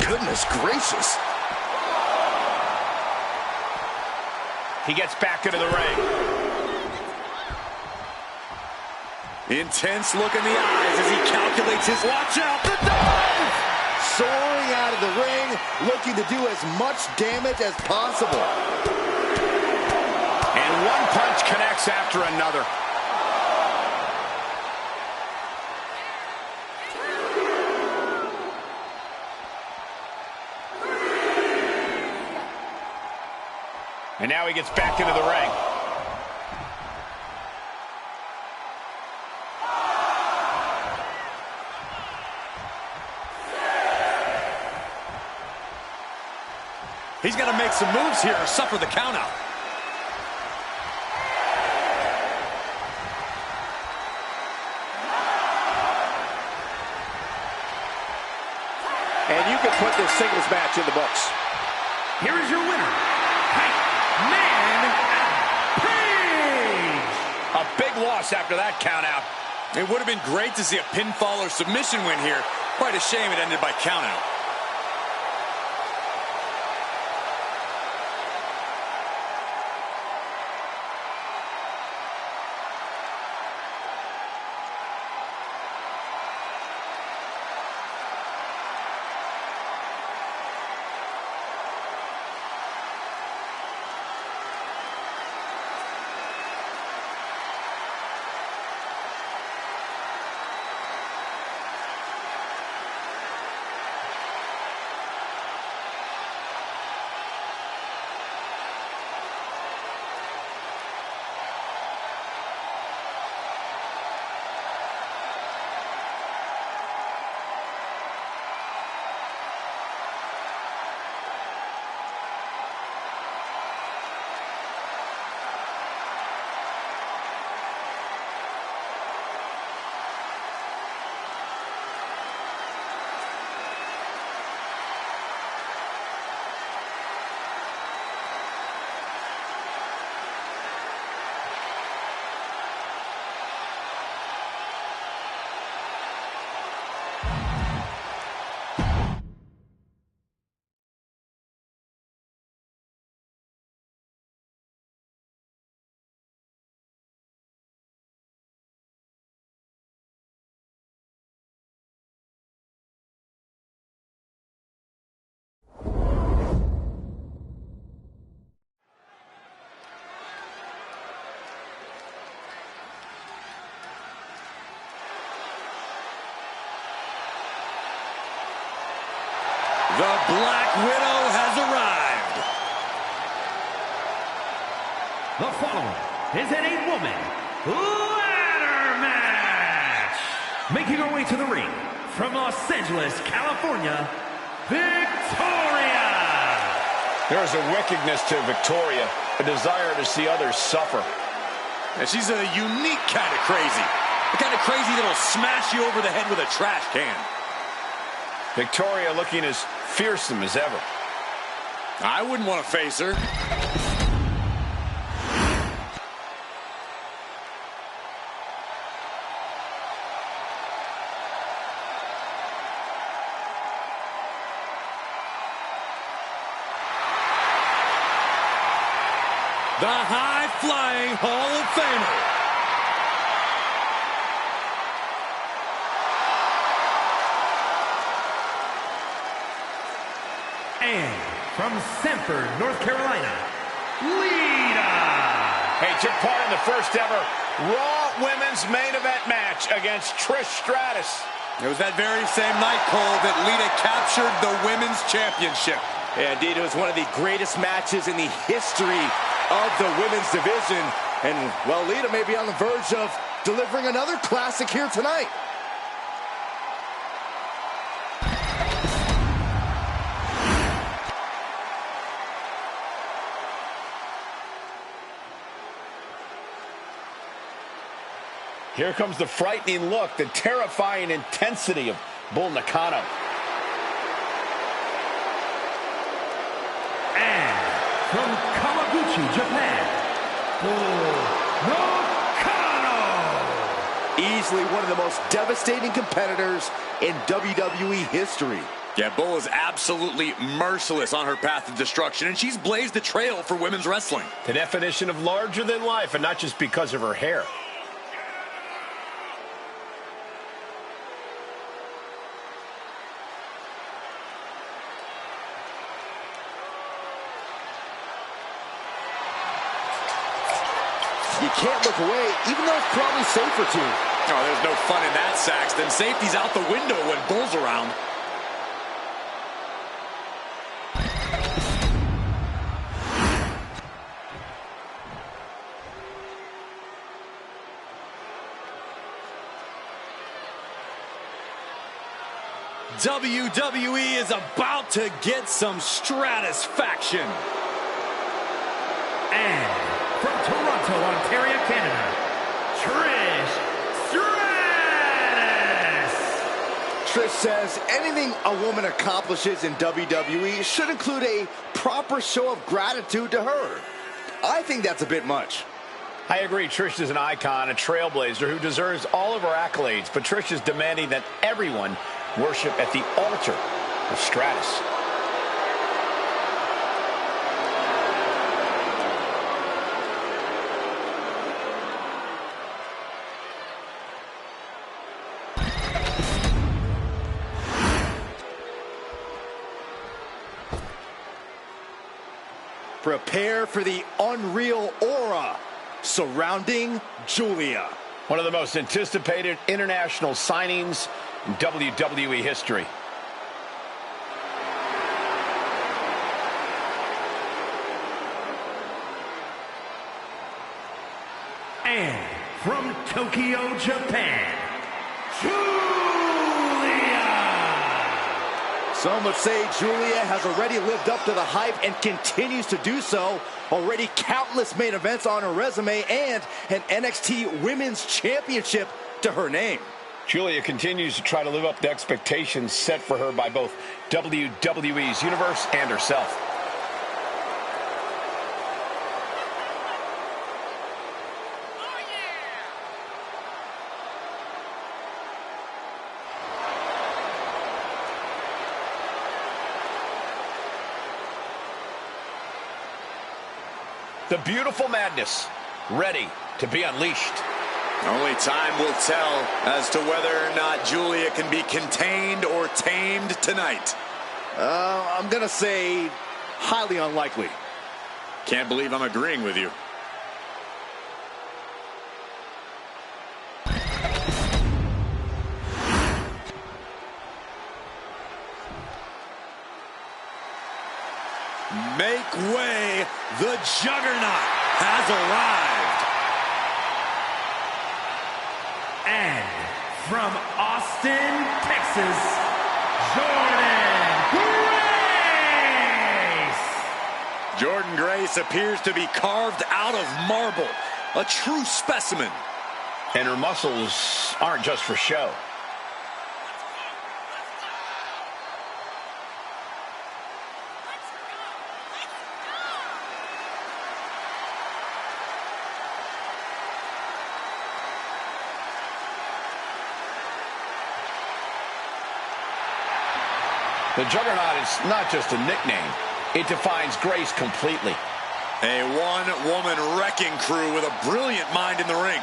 Goodness gracious. He gets back into the ring. Intense look in the eyes as he calculates his... Watch out, the dive! Soaring out of the ring, looking to do as much damage as possible. And one punch connects after another. And now he gets back into the ring. He's got to make some moves here or suffer the countout. And you can put this singles match in the books. Here is your winner, Man Page. A big loss after that countout. It would have been great to see a pinfall or submission win here. Quite a shame it ended by countout. The Black Widow has arrived. The following is an 8-woman ladder match. Making her way to the ring from Los Angeles, California, Victoria. There's a wickedness to Victoria, a desire to see others suffer. And she's a unique kind of crazy. The kind of crazy that'll smash you over the head with a trash can. Victoria looking as fearsome as ever. I wouldn't want to face her. The high-flying Hall of Famer. And from Sanford, North Carolina, Lita. Hey, took part in the first ever Raw Women's Main Event match against Trish Stratus. It was that very same night, Cole, that Lita captured the Women's Championship. Yeah, indeed, it was one of the greatest matches in the history of the women's division. And, well, Lita may be on the verge of delivering another classic here tonight. Here comes the frightening look, the terrifying intensity of Bull Nakano. And from Kawaguchi, Japan, Bull Nakano. Easily one of the most devastating competitors in WWE history. Yeah, Bull is absolutely merciless on her path to destruction, and she's blazed the trail for women's wrestling. The definition of larger than life, and not just because of her hair. You can't look away, even though it's probably safer to. Oh, there's no fun in that, Saxton. Safety's out the window when Bull's around. WWE is about to get some stratisfaction. And from Toronto, Ontario, Canada, Trish Stratus. Trish says anything a woman accomplishes in WWE should include a proper show of gratitude to her. I think that's a bit much. I agree. Trish is an icon, a trailblazer who deserves all of her accolades, but Trish is demanding that everyone worship at the altar of Stratus. Prepare for the unreal aura surrounding Julia. One of the most anticipated international signings in WWE history. And from Tokyo, Japan, Julia. Some would say Julia has already lived up to the hype and continues to do so. Already countless main events on her resume and an NXT Women's Championship to her name. Julia continues to try to live up to expectations set for her by both WWE's universe and herself. The beautiful madness, ready to be unleashed. Only time will tell as to whether or not Julia can be contained or tamed tonight. I'm going to say highly unlikely. Can't believe I'm agreeing with you. Make way, the Juggernaut has arrived. And from Austin, Texas, Jordan Grace. Jordan Grace appears to be carved out of marble, a true specimen. And her muscles aren't just for show. The Juggernaut is not just a nickname. It defines Grace completely. A one-woman wrecking crew with a brilliant mind in the ring.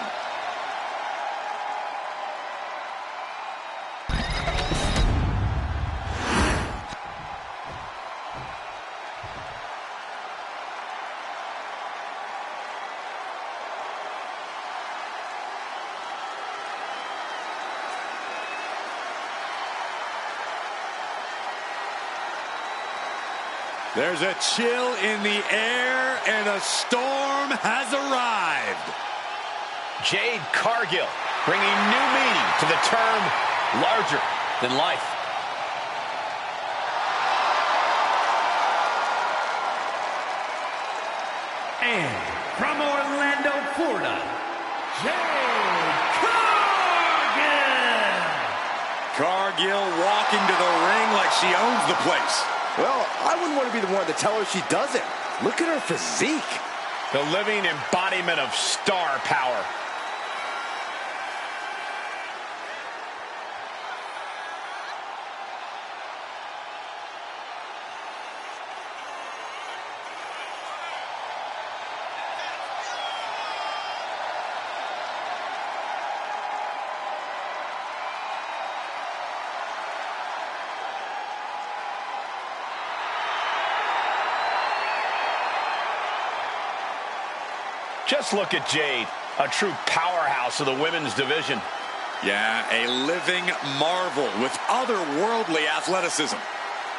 There's a chill in the air, and a storm has arrived. Jade Cargill bringing new meaning to the term larger than life. And from Orlando, Florida, Jade Cargill. Cargill walking to the ring like she owns the place. Well, I wouldn't want to be the one to tell her she doesn't. Look at her physique. The living embodiment of star power. Just look at Jade, a true powerhouse of the women's division. Yeah, a living marvel with otherworldly athleticism.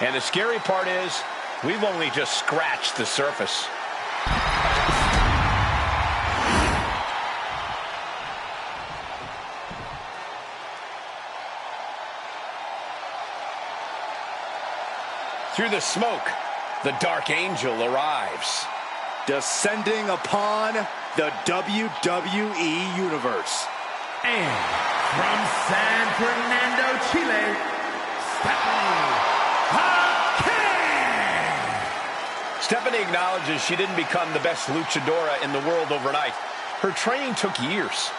And the scary part is, we've only just scratched the surface. Through the smoke, the Dark Angel arrives. Descending upon the WWE Universe. And from San Fernando, Chile, Stephanie acknowledges she didn't become the best luchadora in the world overnight. Her training took years.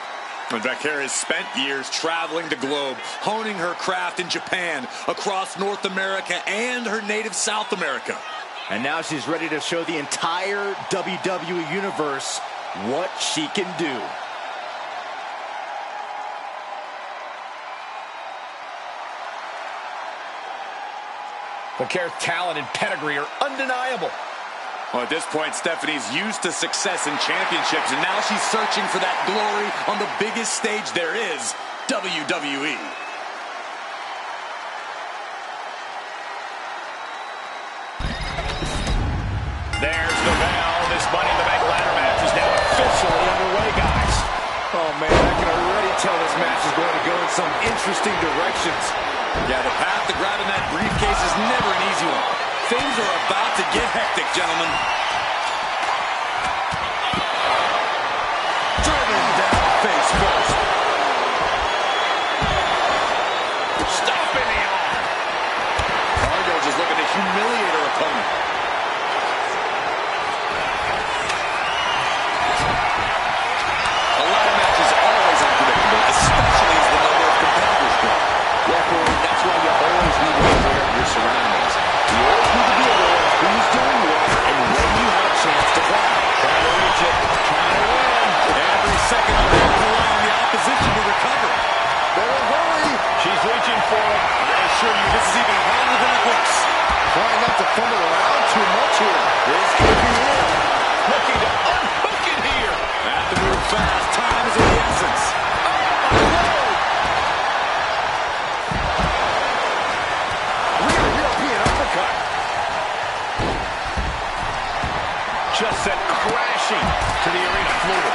Valkyria has spent years traveling the globe, honing her craft in Japan, across North America, and her native South America. And now she's ready to show the entire WWE Universe what she can do. Valkyrie's talent and pedigree are undeniable. Well, at this point, Stephanie's used to success in championships, and now she's searching for that glory on the biggest stage there is, WWE. There's the bell. This Money in the Bank ladder match is now officially underway, guys. Oh, man, I can already tell this match is going to go in some interesting directions. Yeah, the path to grabbing that briefcase is never an easy one. Things are about to get hectic, gentlemen. Driven down face first. Stomping the arm. Cargill just looking to humiliate her opponent. A ladder match is always unpredictable, especially as the number of competitors grow. Yeah, Corey, that's why you always need to be aware of your surroundings. You always need to be aware of who's doing what and when you have a chance to play. Trying to reach it. Trying to win. Every second of it is allowing the opposition to recover. Better hurry. She's reaching for it. I assure you, this is even harder than it looks. Trying not to fumble around too much here. This could be it. Looking to unhook it here. Have to move fast. Time is of the essence. Rear European uppercut. Just sent crashing to the arena floor.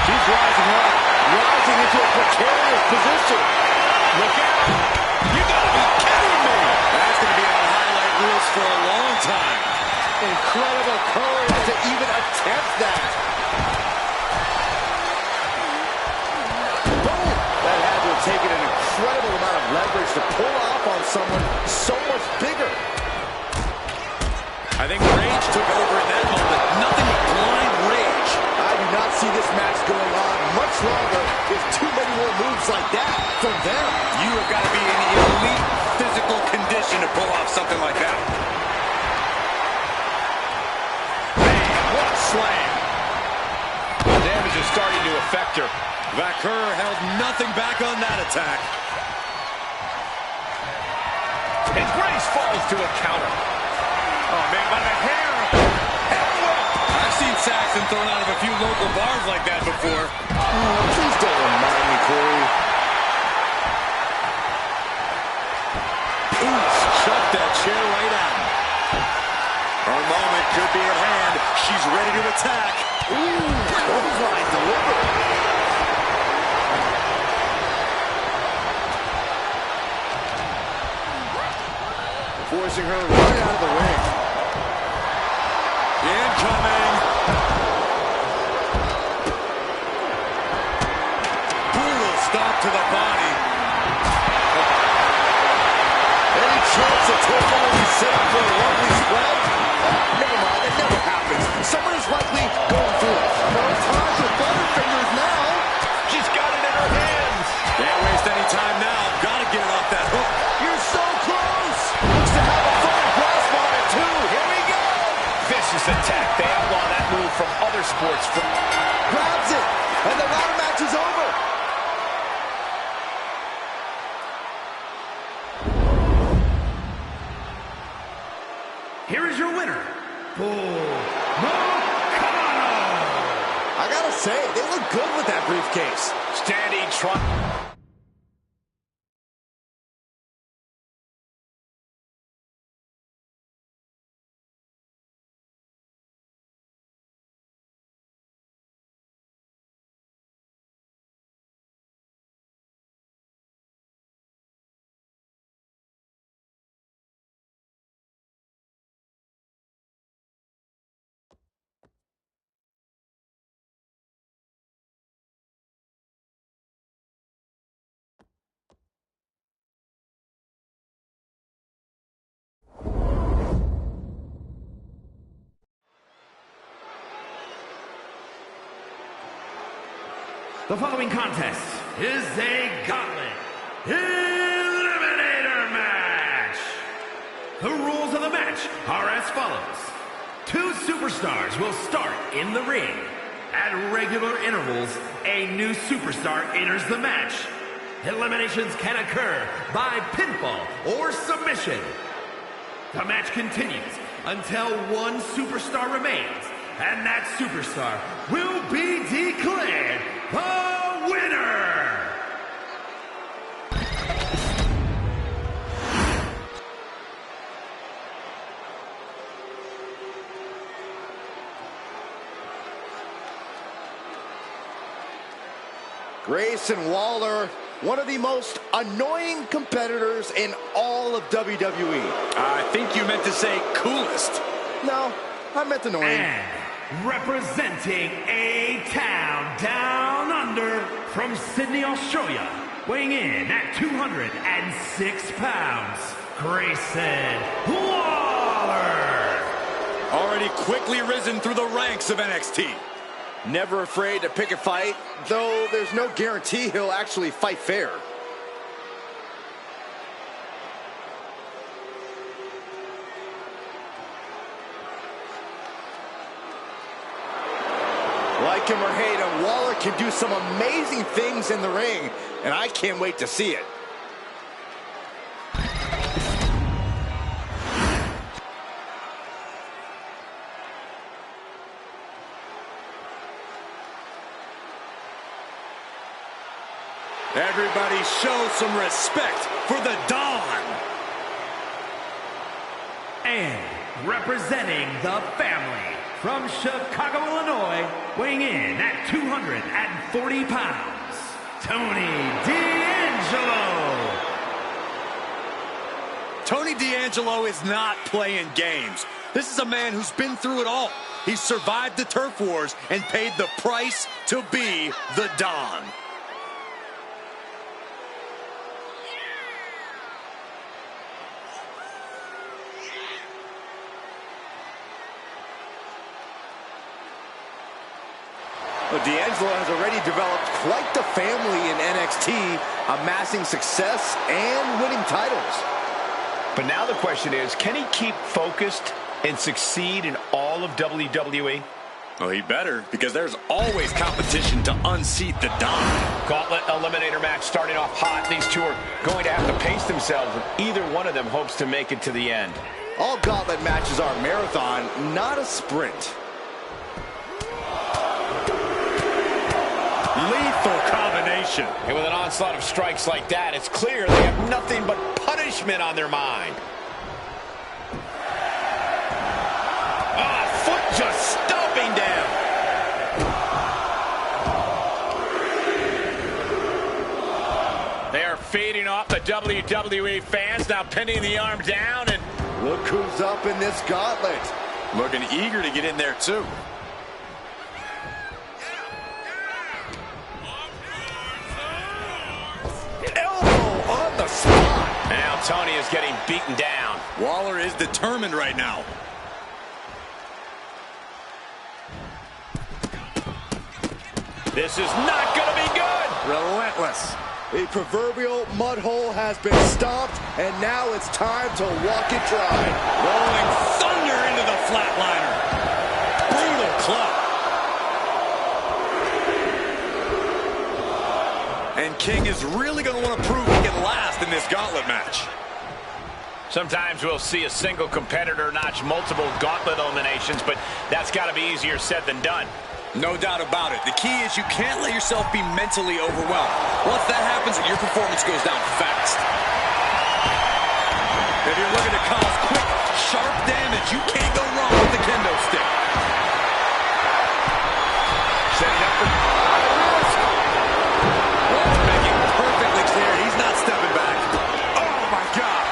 She's rising up. Rising into a precarious position. Look out. You gotta be kidding me. That's going to be on highlight reels for a long time. Incredible courage to even attempt that. Boom! That had to have taken an incredible amount of leverage to pull off on someone so much bigger. I think rage took over in that moment. Nothing but blind rage. I do not see this match going on much longer with too many more moves like that from them. You have got to be in elite physical condition to pull off something like that. What a slam. The damage is starting to affect her. Valkyrie held nothing back on that attack. And Grace falls to a counter. Oh, man, by the hair. I've seen Saxton thrown out of a few local bars like that before. Oh, please don't remind me, Corey. Ooh, chucked that chair right at him. forcing her right out of the ring. Incoming. Brutal stomp to the body. Any chance that Tova will be set up for a lovely spread? Never mind, it never happens. Someone is likely going for it. No time for butterfingers now. She's got it in her hands. Can't waste any time now. Gotta get it off that hook. You're so close. Looks to have a firm grasp on it, too. Here we go. Vicious attack. They outlaw that move from other sports. Grabs it, and the ladder match is over. Here is your winner, I gotta say, they look good with that briefcase. Standing trump. The following contest is a gauntlet eliminator match. The rules of the match are as follows. 2 superstars will start in the ring. At regular intervals, a new superstar enters the match. Eliminations can occur by pinfall or submission. The match continues until one superstar remains, and that superstar will be declared the winner! Grayson Waller, one of the most annoying competitors in all of WWE. I think you meant to say coolest. No, I meant annoying. And representing A-Town Down Under from Sydney, Australia, weighing in at 206 pounds, Grayson Waller. Already quickly risen through the ranks of NXT. Never afraid to pick a fight, though there's no guarantee he'll actually fight fair. Like him or hate him, Waller can do some amazing things in the ring, and I can't wait to see it. Everybody show some respect for the Dawn. And representing the family from Chicago, Illinois, weighing in at 240 pounds, Tony D'Angelo. Tony D'Angelo is not playing games. This is a man who's been through it all. He's survived the turf wars and paid the price to be the Don. D'Angelo has already developed quite the family in NXT, amassing success and winning titles. But now the question is, can he keep focused and succeed in all of WWE? Well, he better, because there's always competition to unseat the Don. Gauntlet eliminator match starting off hot. These two are going to have to pace themselves, and either one of them hopes to make it to the end. All gauntlet matches are a marathon, not a sprint. Lethal combination. And with an onslaught of strikes like that, it's clear they have nothing but punishment on their mind. Ah, foot just stomping down. They are feeding off the WWE fans, now pinning the arm down, and Look who's up in this gauntlet. Looking eager to get in there, too. Elbow on the spot. Now Tony is getting beaten down. Waller is determined right now. This is not going to be good. Relentless. The proverbial mud hole has been stomped, and now it's time to walk it dry. Rolling thunder into the flatliner. Brutal club. And King is really going to want to prove he can last in this gauntlet match. Sometimes we'll see a single competitor notch multiple gauntlet eliminations, but that's got to be easier said than done. No doubt about it. The key is you can't let yourself be mentally overwhelmed. Once that happens, your performance goes down fast. If you're looking to cause quick, sharp damage, you can't go wrong with the kendo stick. Setting up for risk. Well, making perfectly clear he's not stepping back. Oh, my God.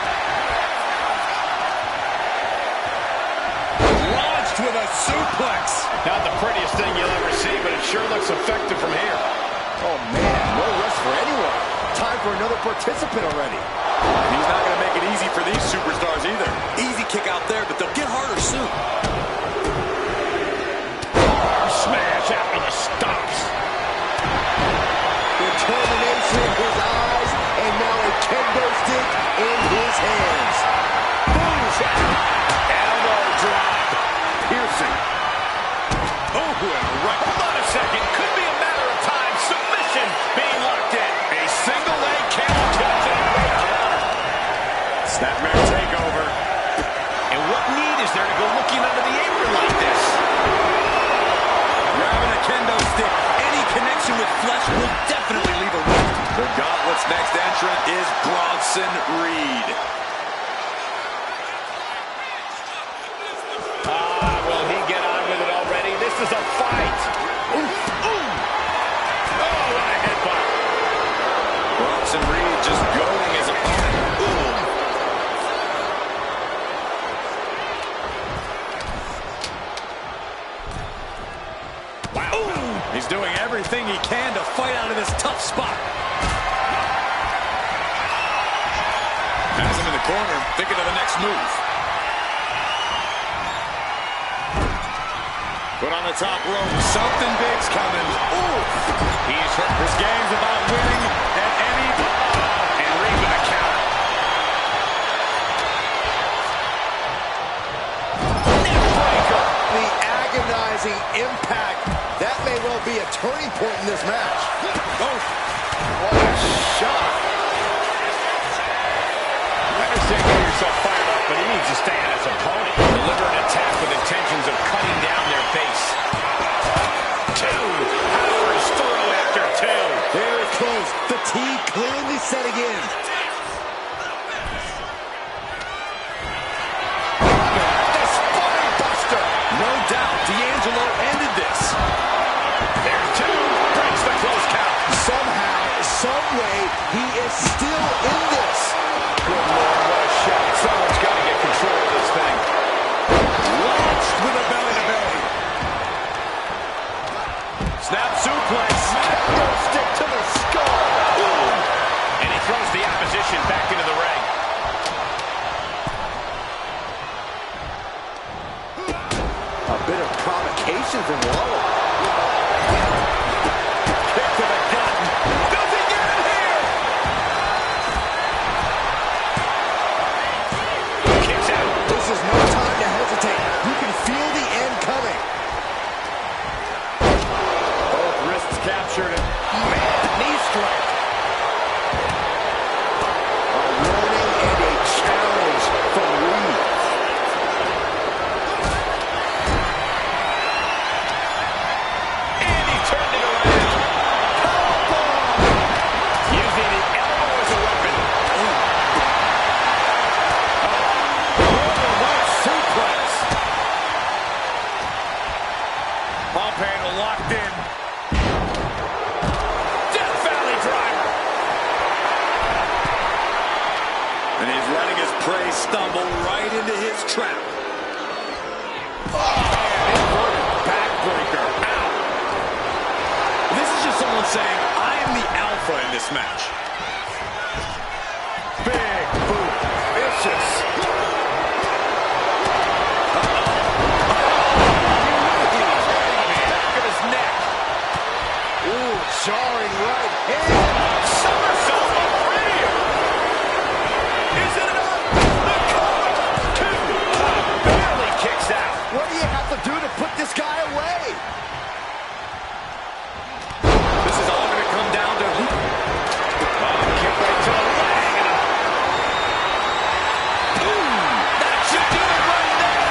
Launched with a suplex. not the prettiest thing you'll ever see, but it sure looks effective from here. Oh, man, no rest for anyone. Time for another participant already. He's not going to make it easy for these superstars either. Easy kick out there, but they'll get harder soon. Smash after the stops. Determination in his eyes, and now a kendo stick in his hands. Boom shot. Elbow drop. Piercing. Oh, right. Hold on a second. Could be a matter of time. Submission being locked in. A single leg camel catch and a great counter. Snapmare takeover. And what need is there to go looking under the apron like this? Grabbing a kendo stick. Any connection with flesh will definitely leave a rift. The Gauntlet's next entrant is Bronson Reed. Will he get on with it already? This is a fight. Ooh. Ooh. Oh, what a headbutt. Bronson Reed just goading his opponent. Ooh. Wow. Ooh. He's doing everything he can to fight out of this tough spot. Has him in the corner, thinking of the next move. Put on the top rope. Something big's coming. Ooh. He's hurt. This game's about winning at any... And Reed with a counter. Neckbreaker. The agonizing impact. That may well be a turning point in this match. Oh. What a shot. I understand getting yourself fired up, but he needs to stay on his opponent. Deliver an attack with intentions of cutting down their base. Two. Powers through after two. Very close. Fatigue clearly setting in. The spine buster. No doubt D'Angelo ended this. There's two. Breaks the close count. Somehow, some way, he is still in this. Good Lord, what a shot. Someone's got to get control of this thing. Launched with a belly-to-belly. Snap suplex. Kendo stick to the skull. Boom. And he throws the opposition back into the ring. A bit of provocation from Waller. Kick to the gut. Does he get it here? Kicks out. This is no time to hesitate. You can feel the end coming. Both wrists captured. Man, knee strike. A prey stumble right into his trap. Inverted backbreaker. Ow. This is just someone saying, I am the alpha in this match. Big boot. Vicious. Back of his neck. Ooh, jarring right hand. Somersault on three. Is it enough? The cover. Two. Barely kicks out. What do you have to do to put this guy away? This is all going to come down to who. Kick right to the leg. That should do it right there.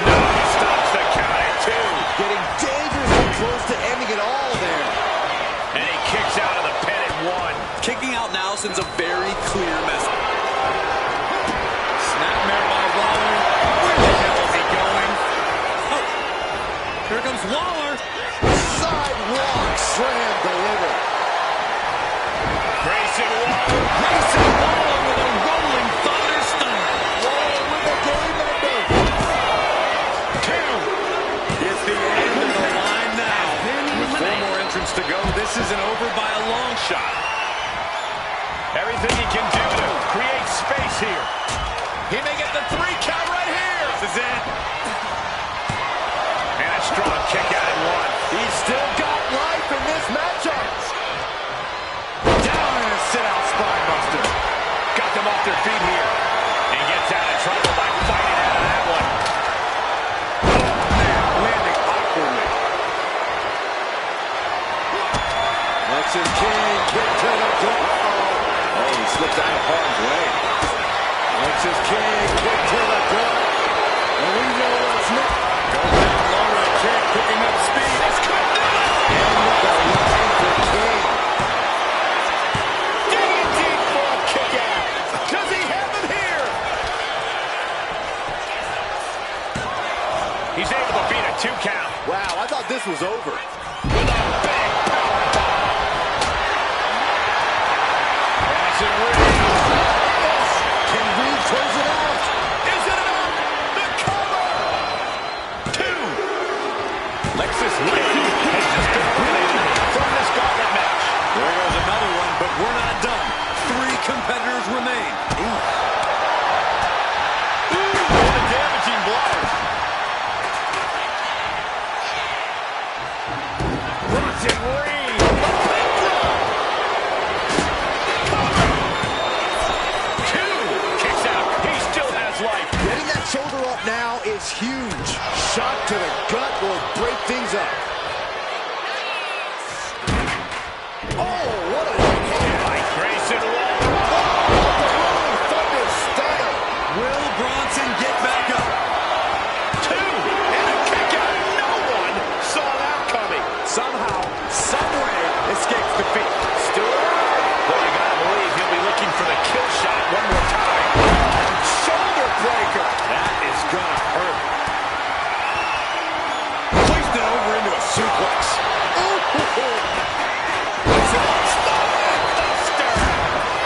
No, he stops the count at two. Getting dangerously close to ending it all there. And he kicks out of the pin at one. Kicking out now sends a very clear message. Snapmare by Waller. Where the hell is he going? Oh, here comes Waller. Sidewalk slam delivered. Grayson Waller. Grayson Waller with a rolling thunder stunner. Waller with the game ender. Two. It's the end of the line now. With 4 more entrants to go, this isn't over by a long shot. Everything he can do to create space here. He may get the 3 count right here. This is it. And a strong kick out at one. He's still got life in this matchup. Down in a sit-out spine buster. Got them off their feet here. And gets out of trouble by fighting out of that one. Landing awkwardly. Lexus King, kick to the gut. Oh, he slipped out of harm's way. Lexus King, kick to the gut. And we know what's next. Goes down low with a kick, picking up speed. This could do it. And with the line for King. Digging deep for a kick out. Does he have him here? He's able to beat a 2 count. Wow, I thought this was over. With a big power bomb. That's it, Reed. Can Reed close it out? Is it enough? The cover. 2. Lexus King has just been eliminated from this gauntlet match. There goes another one, but we're not done. 3 competitors remain. What a damaging blow. Bronson Reed. A big drop. Cover. 2. Kicks out. He still has life. Getting that shoulder up now is huge. Shot to the gut will break things up. Oh, what a right hand. By Grayson Waller. The rolling thunder stunner. Will Bronson get back up? 2. And a kick out. No one saw that coming. Somehow, someway, escapes defeat. Stewart. Well, you gotta believe he'll be looking for the kill shot one more time. Shoulder breaker. That is gonna hurt. Placed it over into a suplex.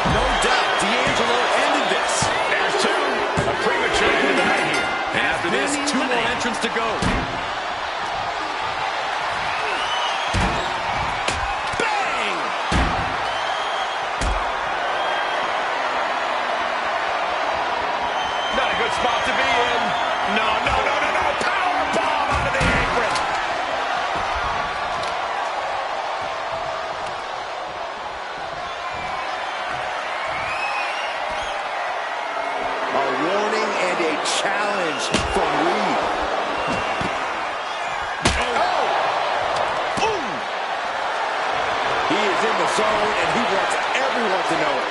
No doubt, D'Angelo ended this. There's 2. A premature end of the night here. And after this, 2 more entrants to go. Bang! Not a good spot to be in. No. Power bomb out of the apron. A warning and a challenge from Reed. Oh! Ooh! He is in the zone and he wants everyone to know it.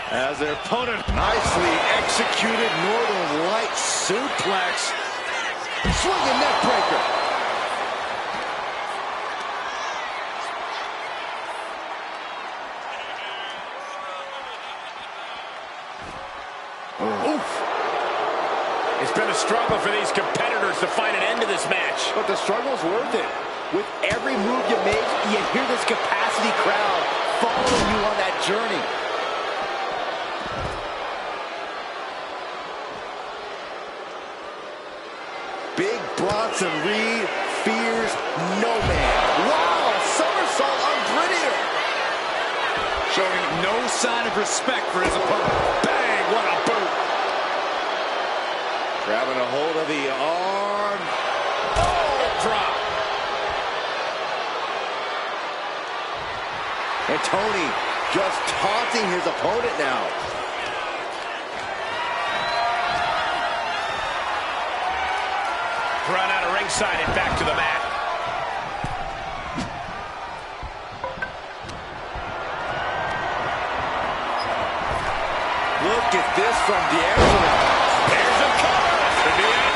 As their opponent nicely executed Northern Light suplex. Swinging neck breaker. Oof. It's been a struggle for these competitors to find an end to this match. But the struggle's worth it. With every move you make, you hear this capacity crowd following you on that journey. Big Bronson Reed fears no man. Wow, somersault unprettier. Showing no sign of respect for his opponent. Bang, what a boot. Grabbing a hold of the arm. Oh, drop. And Tony just taunting his opponent now. Run out of ringside and back to the mat. Look at this from D'Angelo. There's a cover. Could be it.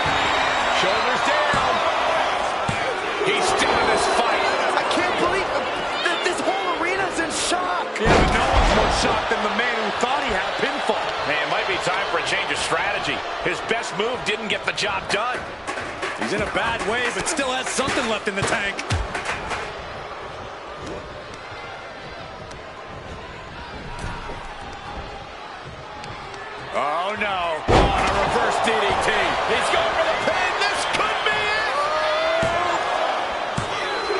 Shoulders down. He's still in this fight. I can't believe this whole arena's in shock. Yeah, but no one's more shocked than the man who thought he had a pinfall. Man, it might be time for a change of strategy. His best move didn't get the job done. He's in a bad way, but still has something left in the tank. Oh, no. On a reverse DDT. He's going for the pin. This could be it.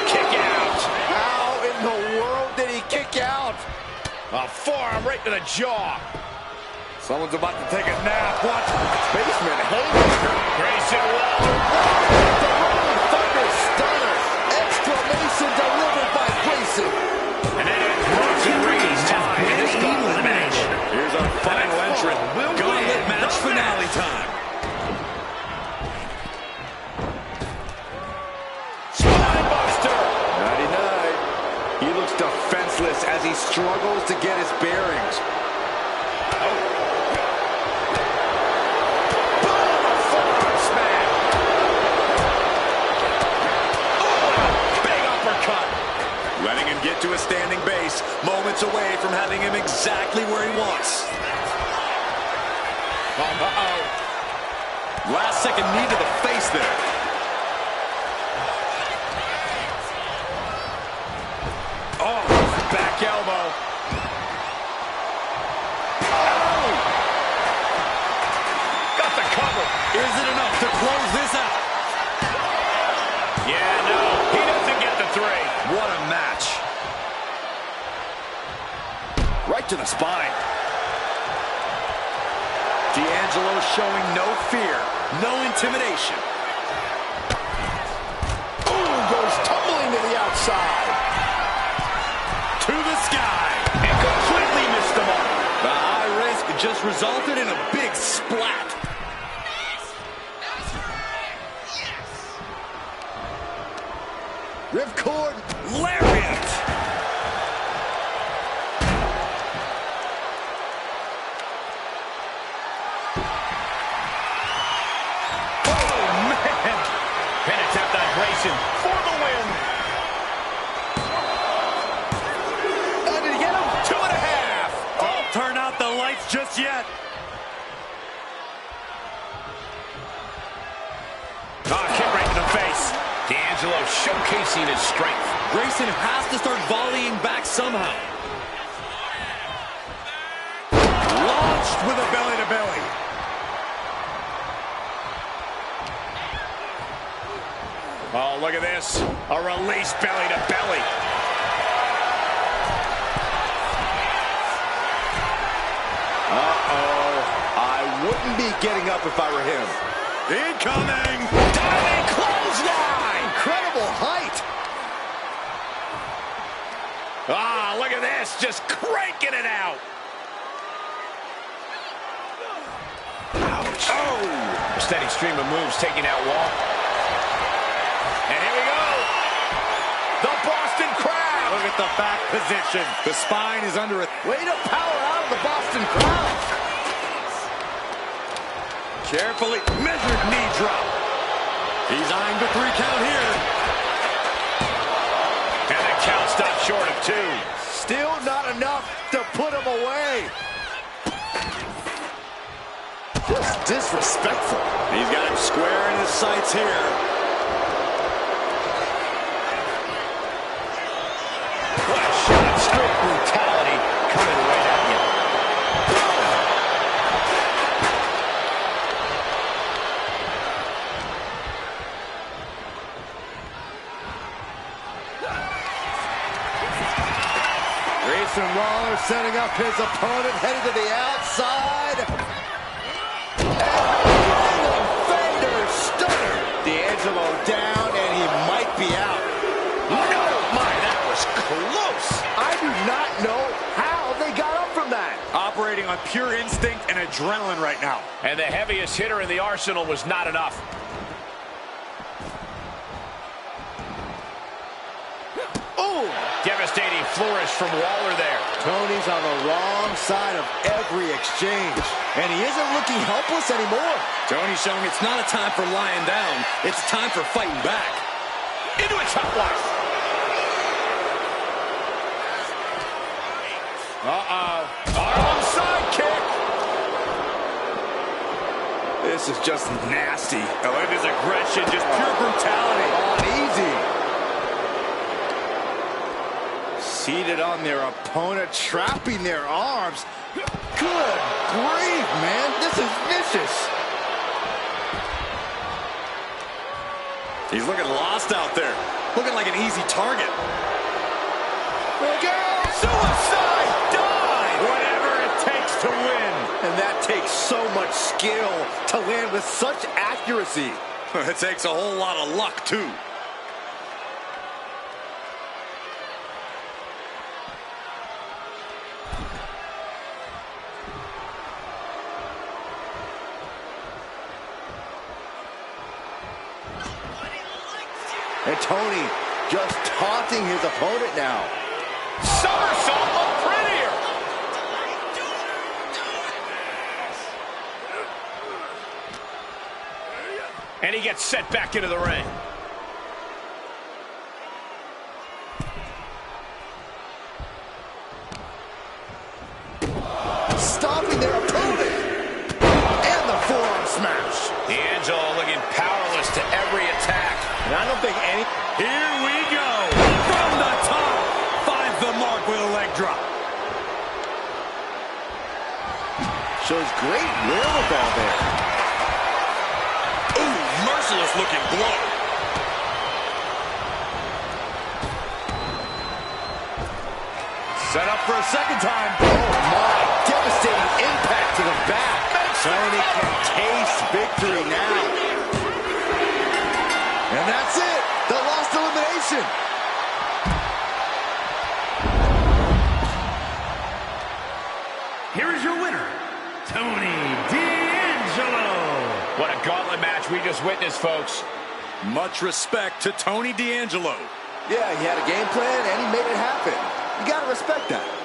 Kick out. How in the world did he kick out? A forearm right to the jaw. Someone's about to take a nap. Watch. Basement haymaker. Grayson Waller. The Rolling Thunder stunner. Exclamation delivered by Grayson. And then it's Bronson Reed's time in this gauntlet match. Here's our final entrant. Gauntlet match finale time. Spinebuster. 99. He looks defenseless as he struggles to get his bearings. Letting him get to a standing base, moments away from having him exactly where he wants. Uh-oh. Last second knee to the face there. Oh, back elbow. Oh! Got the cover. Is it enough to close this out? Yeah, no. He doesn't get the three. What a match. Right to the spine. D'Angelo showing no fear, no intimidation. Ooh, goes tumbling to the outside. To the sky. And completely missed the mark. The high risk just resulted in a big splat. Ripcord. Lariat. Pin attempt on Grayson for the win. Did he get him? 2.5. Don't turn out the lights just yet. Kick right to the face. D'Angelo showcasing his strength. Grayson has to start volleying back somehow. Launched with a belly-to-belly. Oh, look at this. A release belly-to-belly. Uh-oh. I wouldn't be getting up if I were him. Incoming. Diving clothesline. Incredible height. Ah, look at this. Just cranking it out. Ouch. Oh. A steady stream of moves taking out Wall. And here we go. The Boston Crab. Look at the back position. The spine is under it. Way to power out of the Boston crowd. Carefully measured knee drop. He's eyeing the 3 count here. And the count stopped short of 2. Still not enough to put him away. Just disrespectful. He's got him square in his sights here. Anderson Waller setting up his opponent, heading to the outside. And Fender stunner. D'Angelo down, and he might be out. No, my, that was close. I do not know how they got up from that. Operating on pure instinct and adrenaline right now. And the heaviest hitter in the arsenal was not enough. Oh! Devastating flourish from Waller there. Tony's on the wrong side of every exchange, and he isn't looking helpless anymore. Tony showing it's not a time for lying down. It's time for fighting back. Into a chop block. Arm side kick. This is just nasty. Oh, look at his aggression, just pure brutality. Uneasy. Seated on their opponent, trapping their arms. Good grief, man. This is vicious. He's looking lost out there. Looking like an easy target. Look out! Suicide dive! Whatever it takes to win. And that takes so much skill to land with such accuracy. It takes a whole lot of luck, too. And Tony just taunting his opponent now. Somersault look prettier. And he gets set back into the ring. Stopping their opponent. And the forearm smash. D'Angelo looking powerless to every attack. And I don't think any... Here we go. From the top. Finds the mark with a leg drop. Shows great wherewithal there. Ooh, merciless looking blow. Set up for a second time. Oh my, devastating impact to the back. Tony can taste victory now. And that's it. The lost elimination. Here is your winner, Tony D'Angelo. What a gauntlet match we just witnessed, folks. Much respect to Tony D'Angelo. Yeah, he had a game plan and he made it happen. You gotta respect that.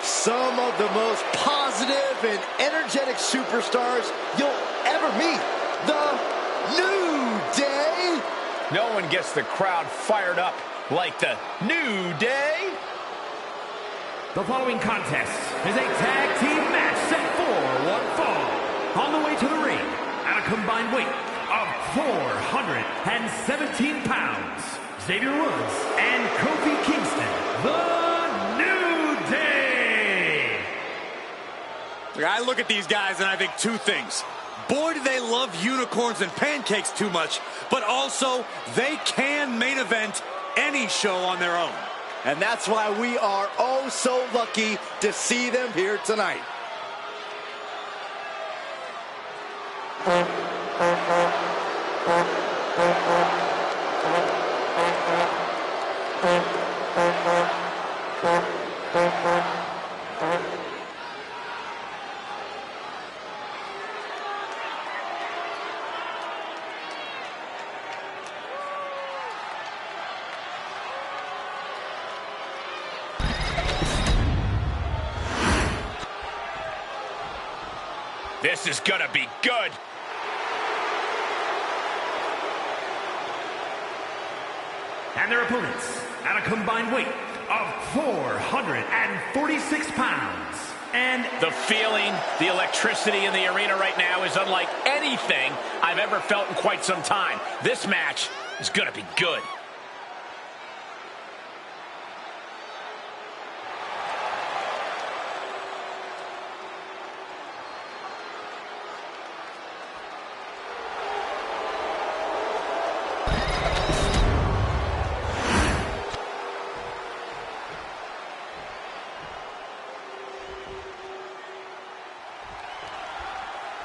Some of the most positive and energetic superstars you'll ever meet. The New Day. No one gets the crowd fired up like the New Day. The following contest is a tag team match set for one fall. On the way to the ring, at a combined weight of 417 pounds, Xavier Woods and Kofi Kingston, the New Day. I look at these guys and I think two things. Boy, do they love unicorns and pancakes too much, but also they can main event any show on their own. And that's why we are oh so lucky to see them here tonight. This is gonna be good. And their opponents at a combined weight of 446 pounds. And the feeling, the electricity in the arena right now is unlike anything I've ever felt in quite some time. This match is going to be good.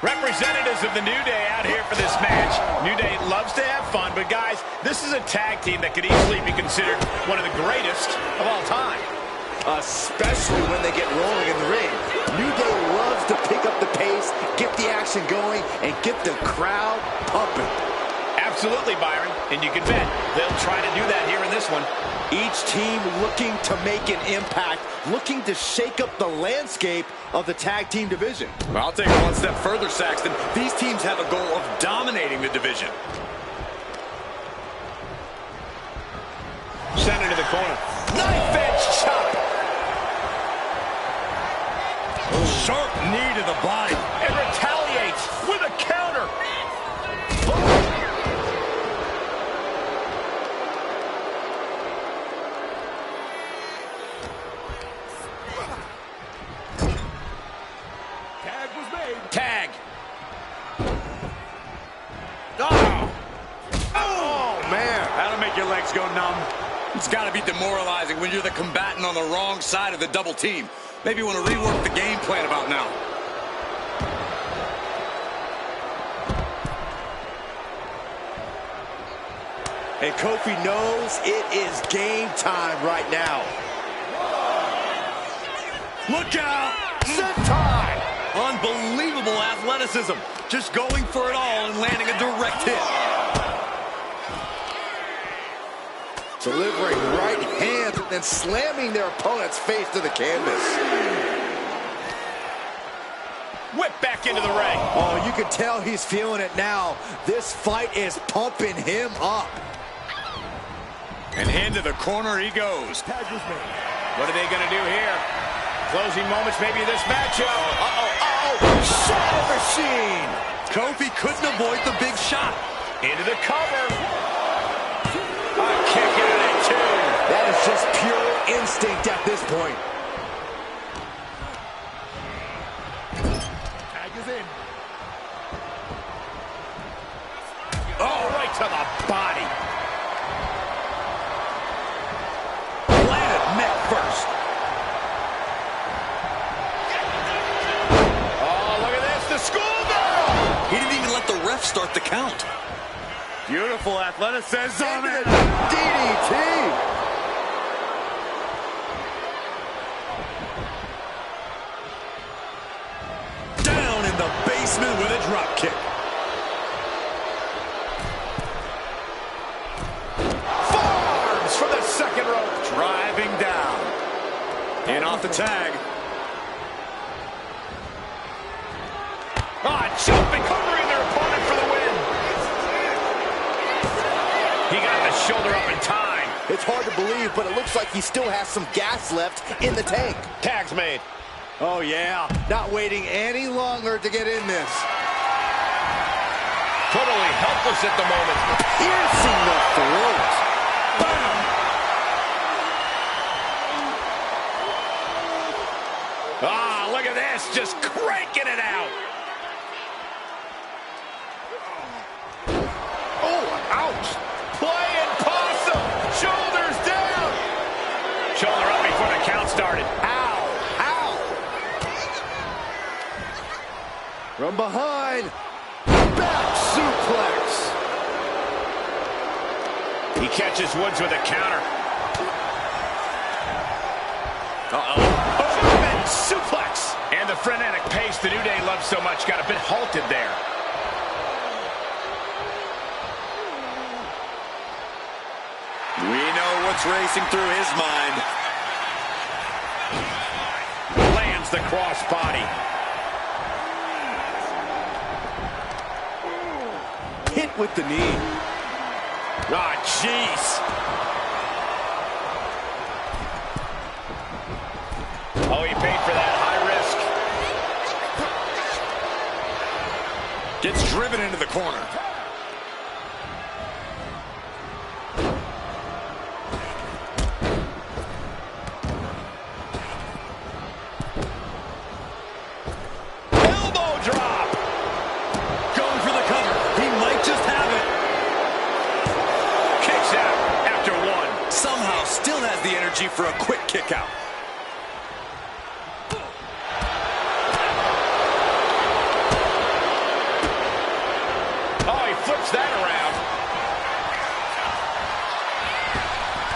Representatives of the New Day out here for this match. New Day loves to have fun, but guys, this is a tag team that could easily be considered one of the greatest of all time. Especially when they get rolling in the ring. New Day loves to pick up the pace, get the action going, and get the crowd pumping. Absolutely, Byron, and you can bet they'll try to do that here in this one. Each team looking to make an impact, looking to shake up the landscape of the tag team division. I'll take it one step further, Saxton. These teams have a goal of dominating the division. Send it to the corner. Knife edge chop. Sharp knee to the body. And retaliates with a counter. Tag. Oh, man. That'll make your legs go numb. It's got to be demoralizing when you're the combatant on the wrong side of the double team. Maybe you want to rework the game plan about now. And Kofi knows it is game time right now. Look out! Sentai! Unbelievable athleticism. Just going for it all and landing a direct hit. Delivering right hands and then slamming their opponent's face to the canvas. Whip back into the ring. Oh, you can tell he's feeling it now. This fight is pumping him up. And into the corner he goes. What are they going to do here? Closing moments maybe of this matchup. Shadow machine. Kofi couldn't avoid the big shot. Into the cover. A kick out at two. That is just pure instinct at this point. Tag is in. Oh, right to the body. Planted neck first. Schoolgirl! He didn't even let the ref start the count. Beautiful athleticism. DDT. Down in the basement with a drop kick. Forearms for the second rope. Driving down. In off the tag. Jumping, covering their opponent for the win. He got the shoulder up in time. It's hard to believe, but it looks like he still has some gas left in the tank. Tag's made. Oh, yeah. Not waiting any longer to get in this. Totally helpless at the moment. Piercing the throat. Boom. Look at this. Just cranking it out. Ouch! Playing possum! Shoulders down! Shoulder up before the count started. Ow! Ow! From behind. Back suplex. He catches Woods with a counter. German suplex! And the frenetic pace the New Day loves so much got a bit halted there. We know what's racing through his mind. Lands the crossbody. Hit with the knee. Ah, jeez. Gets driven into the corner. Elbow drop. Going for the cover. He might just have it. Kicks out after one. Somehow still has the energy for a quick kick out. Oh, he flips that around.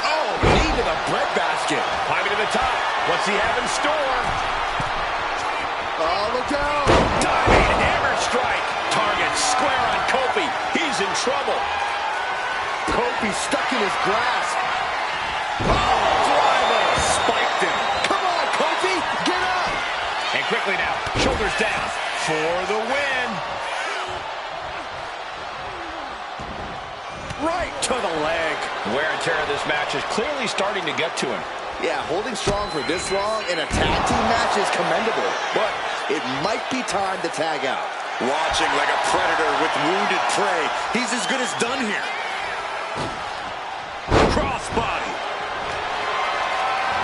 Oh, knee to the breadbasket. Climbing to the top. What's he have in store? Oh, look out. Diving hammer strike. Target square on Kofi. He's in trouble. Kofi stuck in his grasp. Oh, driver. Spiked him. Come on, Kofi, get up. And quickly now, shoulders down for the win. Right to the leg. Wear and tear of this match is clearly starting to get to him. Yeah, holding strong for this long in a tag team match is commendable, but it might be time to tag out. Watching like a predator with wounded prey. He's as good as done here. Crossbody.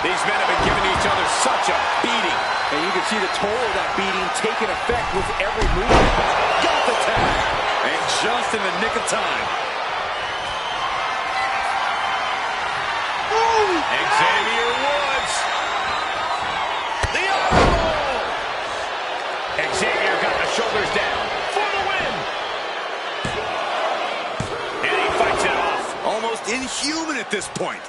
These men have been giving each other such a beating. And you can see the toll of that beating taking effect with every movement. Got the tag. And just in the nick of time. Xavier Woods. The elbow. Xavier got the shoulders down for the win. And he fights it off. Almost inhuman at this point.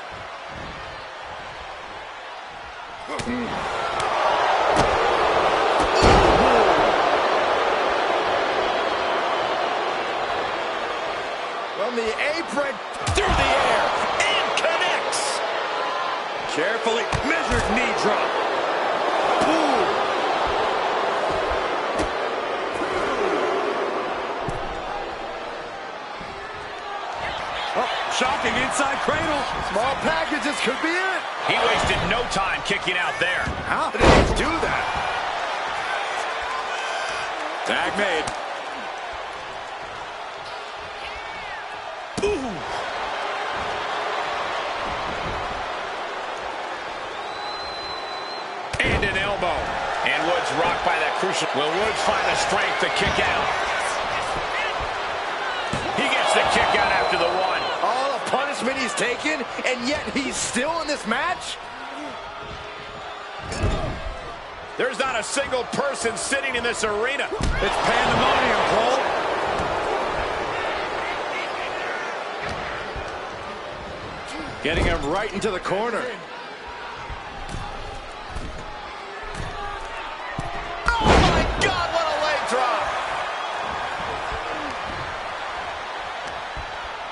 From the apron through the air and connects. Carefully measured knee drop. Ooh. Oh, shocking inside cradle. Small packages could be it. He wasted no time kicking out there. How did he do that? Tag made. Ooh. And an elbow. And Woods rocked by that crucial. Will Woods find the strength to kick out? He gets the kick out after the one. All the punishment he's taken, and yet he's still in this match? There's not a single person sitting in this arena. It's pandemonium, Cole. Getting him right into the corner. Oh my God, what a leg drop!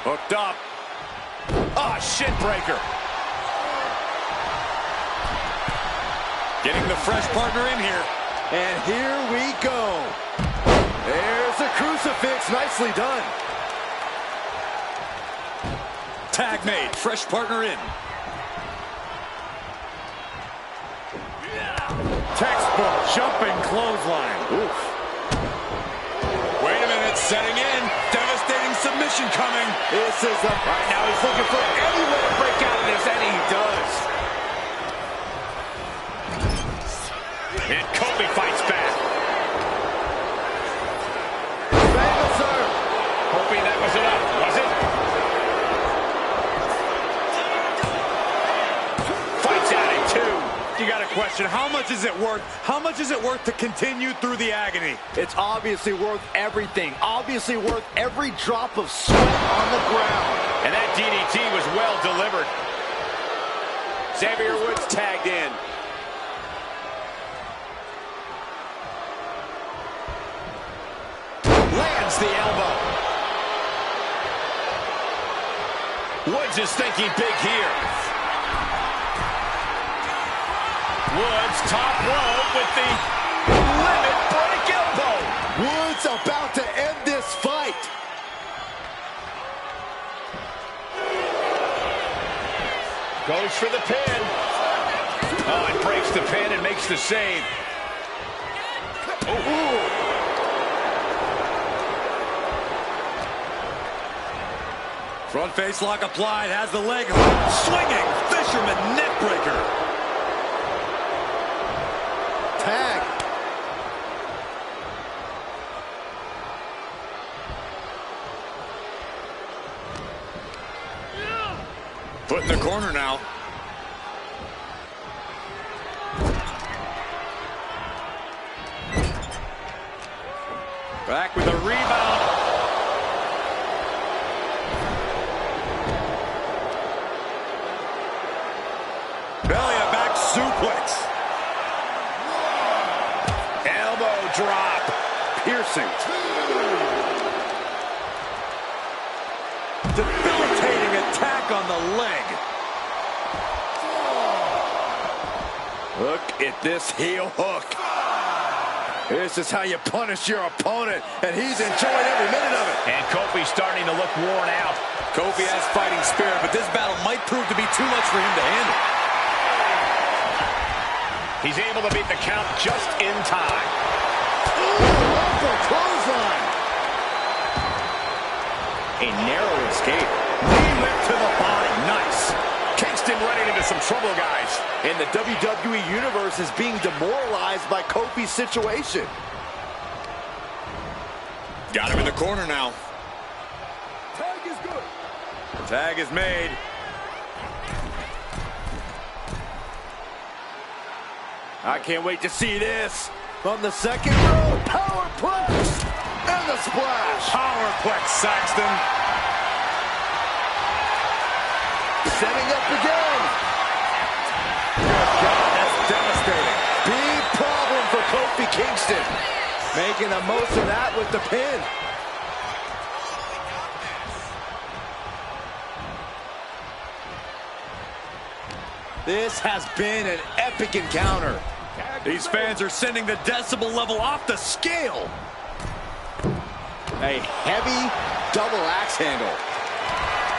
Hooked up. Ah, shin breaker. Getting the fresh partner in here. And here we go. There's the crucifix, nicely done. Tag made. Fresh partner in. Textbook jumping clothesline. Oof. Wait a minute. Setting in. Devastating submission coming. This is the... Right now he's looking for any way to break out of this, and he does. And Kobe fights back. Fatal, sir. Hoping that was enough, was it? Fights out at two. You got a question. How much is it worth? How much is it worth to continue through the agony? It's obviously worth everything. Obviously worth every drop of sweat on the ground. And that DDT was well delivered. Xavier Woods tagged in. Lands the elbow. Woods is thinking big here. Woods top rope with the limit break elbow. Woods about to end this fight. Goes for the pin. Oh, and breaks the pin and makes the save. Oh. Front face lock applied, has the leg hook, swinging, fisherman neck breaker. Tag. Foot in the corner now. Back with a rebound. Belly to back suplex. Elbow drop. Piercing. Debilitating attack on the leg. Look at this heel hook. This is how you punish your opponent, and he's enjoying every minute of it. And Kofi's starting to look worn out. Kofi has fighting spirit, but this battle might prove to be too much for him to handle. He's able to beat the count just in time. Awful clothesline. A narrow escape. Knee lift to the body. Nice. Kingston running into some trouble, guys. And the WWE Universe is being demoralized by Kofi's situation. Got him in the corner now. Tag is good. The tag is made. I can't wait to see this. From the second row, powerplex. And the splash. Powerplex, Saxton. Setting up again. Good God, that's devastating. Big problem for Kofi Kingston. Making the most of that with the pin. This has been an epic encounter. These fans are sending the decibel level off the scale. A heavy double axe handle.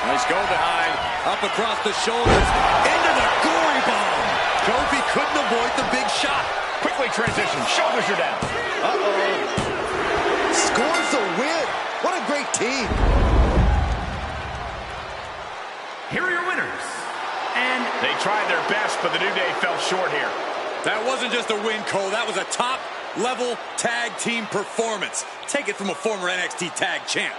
Nice go behind, up across the shoulders, into the gory bomb. Kofi couldn't avoid the big shot. Quickly transition, shoulders are down. Uh-oh. Scores the win. What a great team. Here are your winners. And They tried their best, but the New Day fell short here. That wasn't just a win, Cole. That was a top-level tag team performance. Take it from a former NXT tag champ.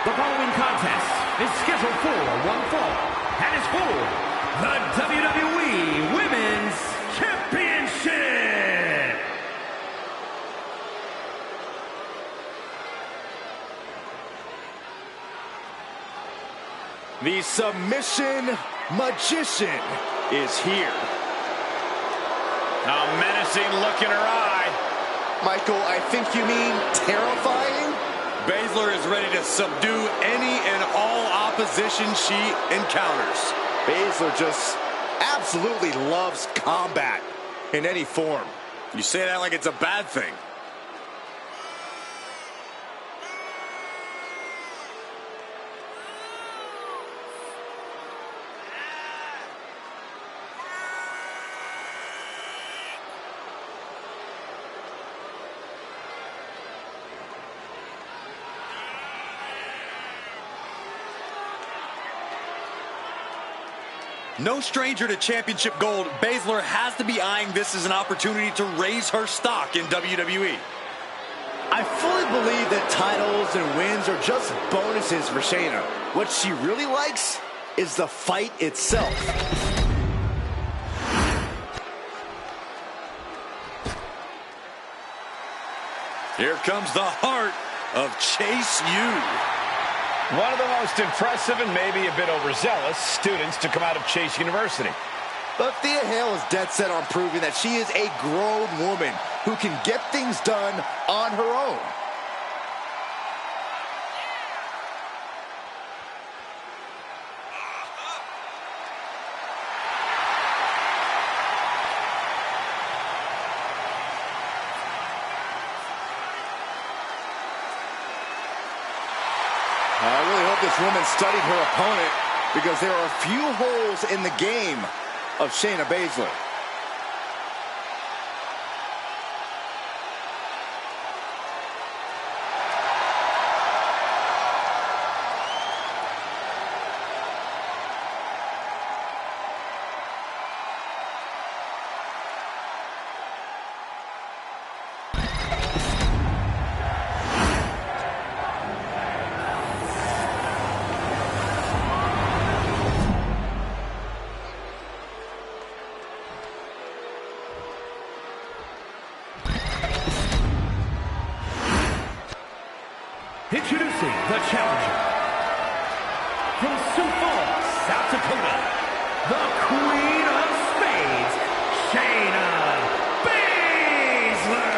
the following contest is scheduled for one fall and is for the WWE Women's Championship. The submission magician is here. A menacing look in her eye. Michael, I think you mean terrifying? Baszler is ready to subdue any and all opposition she encounters. Baszler just absolutely loves combat in any form. You say that like it's a bad thing. No stranger to championship gold, Baszler has to be eyeing this as an opportunity to raise her stock in WWE. I fully believe that titles and wins are just bonuses for Shayna. What she really likes is the fight itself. Here comes the heart of Chase U. One of the most impressive and maybe a bit overzealous students to come out of Chase University. But Thea Hale is dead set on proving that she is a grown woman who can get things done on her own. I really hope this woman studied her opponent, because there are a few holes in the game of Shayna Baszler. Introducing the challenger from Sioux Falls, South Dakota, the Queen of Spades, Shayna Baszler.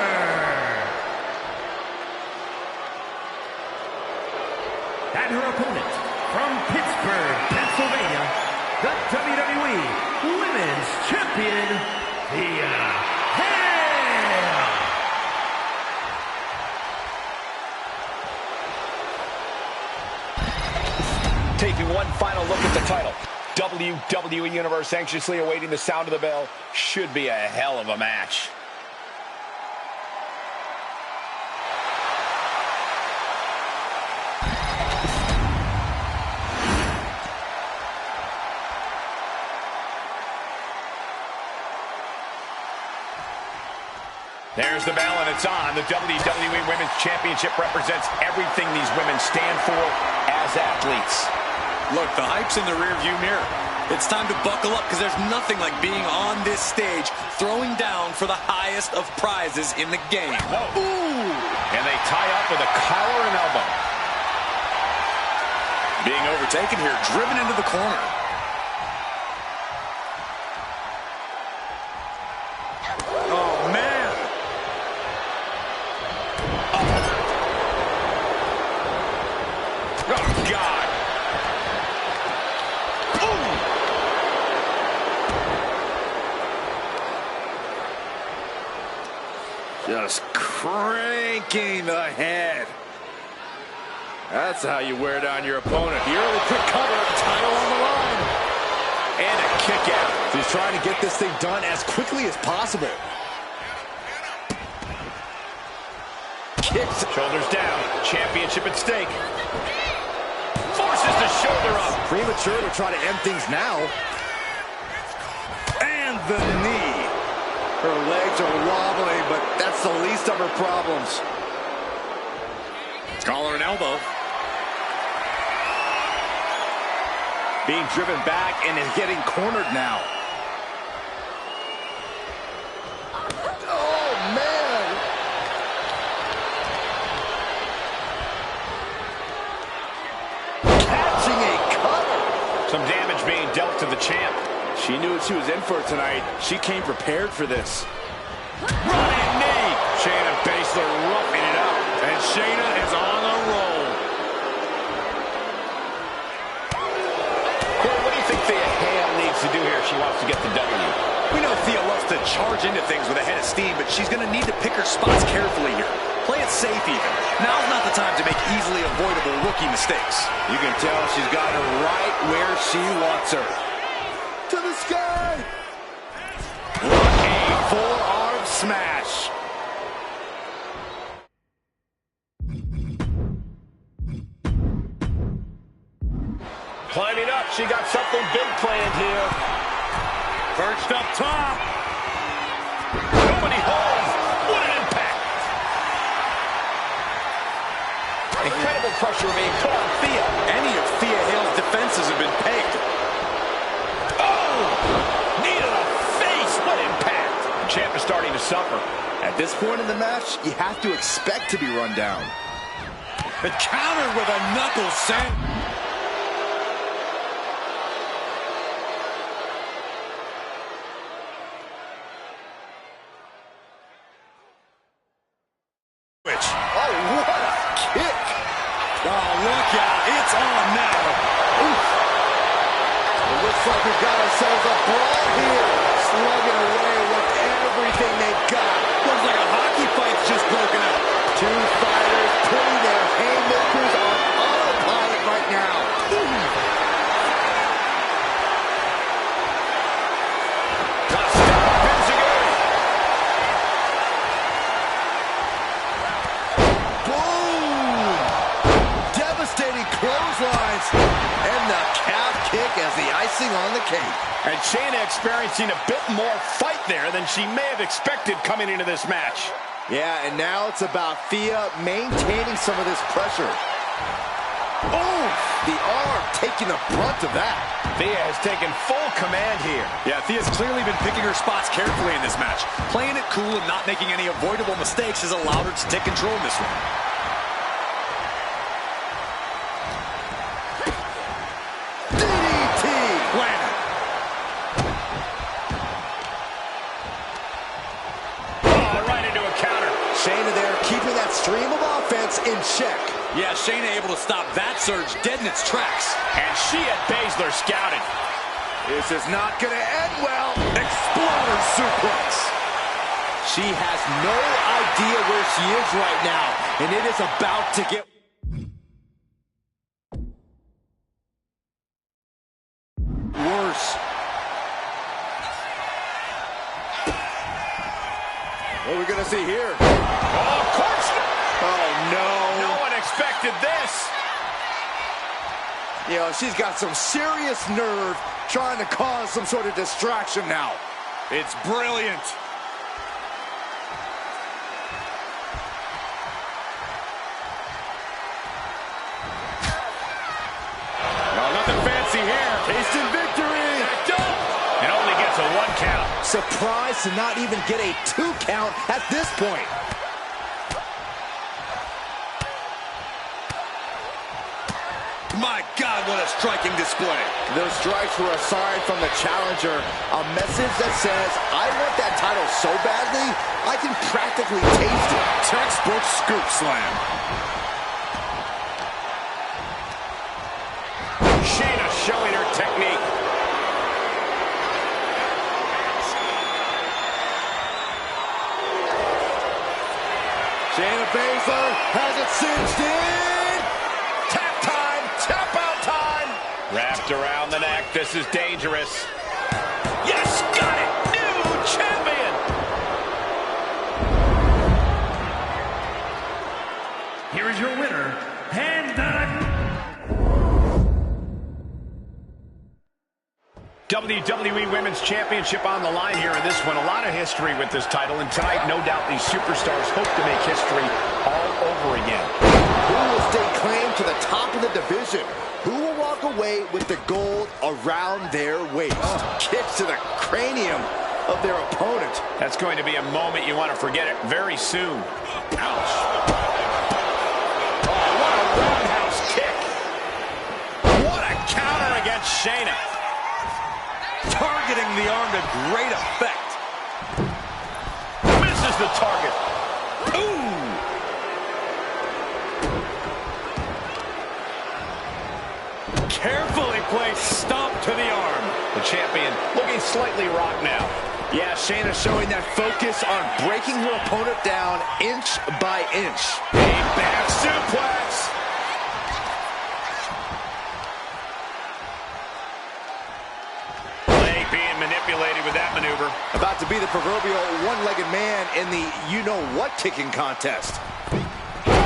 And her opponent from Pittsburgh, Pennsylvania, the WWE Women's Champion, Thea Hale. Taking one final look at the title. WWE Universe anxiously awaiting the sound of the bell. Should be a hell of a match. There's the bell, and it's on. The WWE Women's Championship represents everything these women stand for as athletes. Look, the hype's in the rearview mirror. It's time to buckle up, because there's nothing like being on this stage, throwing down for the highest of prizes in the game. Whoa. Ooh! And they tie up with a collar and elbow. Being overtaken here, driven into the corner. Oh, man. Oh, God. Just cranking the head. That's how you wear down your opponent. The early quick cover, title on the line. And a kick out. He's trying to get this thing done as quickly as possible. Kicks. Shoulders down. Championship at stake. Forces the shoulder up. Premature to try to end things now. And the knee. Her legs are wobbling, but that's the least of her problems. Collar and elbow. Being driven back and is getting cornered now. Oh, man. Catching a cutter. Some damage being dealt to the champ. She knew what she was in for tonight. She came prepared for this. Running knee. Shayna Baszler roughing it up. And Shayna is on a roll. Corey, what do you think Thea Hale needs to do here if she wants to get the W? We know Thea loves to charge into things with a head of steam, but she's going to need to pick her spots carefully here. Play it safe even. Now's not the time to make easily avoidable rookie mistakes. You can tell she's got her right where she wants her. To the sky! A forearm smash. Climbing up, she got something big planned here. Perched up top. Nobody home. What an impact. Incredible pressure being put on Thea. Any of Thea Hale's defenses have been pegged. Oh! Knee to the face. What impact. The champ is starting to suffer. At this point in the match, you have to expect to be run down. The counter with a knuckle sand. Oh, what a kick! Oh, look out. It's on now. Oof. It looks like we've got ourselves a brawl here. Slugging away with everything they've got. Looks like a hockey fight's just broken out. Two fighters putting their haymakers on autopilot right now. Clotheslines and the calf kick as the icing on the cake. And Shayna experiencing a bit more fight there than she may have expected coming into this match. Yeah, and now it's about Thea maintaining some of this pressure. Oh, the arm taking the brunt of that. Thea has taken full command here. Yeah, Thea's clearly been picking her spots carefully in this match. Playing it cool and not making any avoidable mistakes has allowed her to take control in this one. Shayna there keeping that stream of offense in check. Yeah, Shayna able to stop that surge dead in its tracks. And she had Baszler scouted. This is not going to end well. Exploder suplex. She has no idea where she is right now, and it is about to get worse. What are we going to see here? Oh, of course. Oh, no. No one expected this. You know, she's got some serious nerve trying to cause some sort of distraction now. It's brilliant. No, nothing fancy here. Tasting victory. It only gets a 1 count. Surprised to not even get a 2 count at this point. My God, what a striking display. Those strikes were a sign from the challenger, a message that says, I want that title so badly, I can practically taste it. Textbook scoop slam. Shayna showing her technique. Shayna Baszler has it cinched in. Tap time, tap out time. Wrapped around the neck. This is dangerous. Yes, got it. New champion. Here is your winner, and WWE Women's Championship on the line here in this one. A lot of history with this title, and tonight, no doubt, these superstars hope to make history all over again. Who will stay claim to the top of the division? Who will walk away with the gold around their waist? Kicks to the cranium of their opponent. That's going to be a moment you want to forget it very soon. Ouch. Oh, what a roundhouse kick. What a counter against Shayna. Targeting the arm to great effect. Misses the target. carefully placed stomp to the arm. The champion looking slightly rocked now. Yeah, Shayna showing that focus on breaking her opponent down inch by inch. A back suplex. Leg being manipulated with that maneuver. About to be the proverbial one-legged man in the you-know-what kicking contest.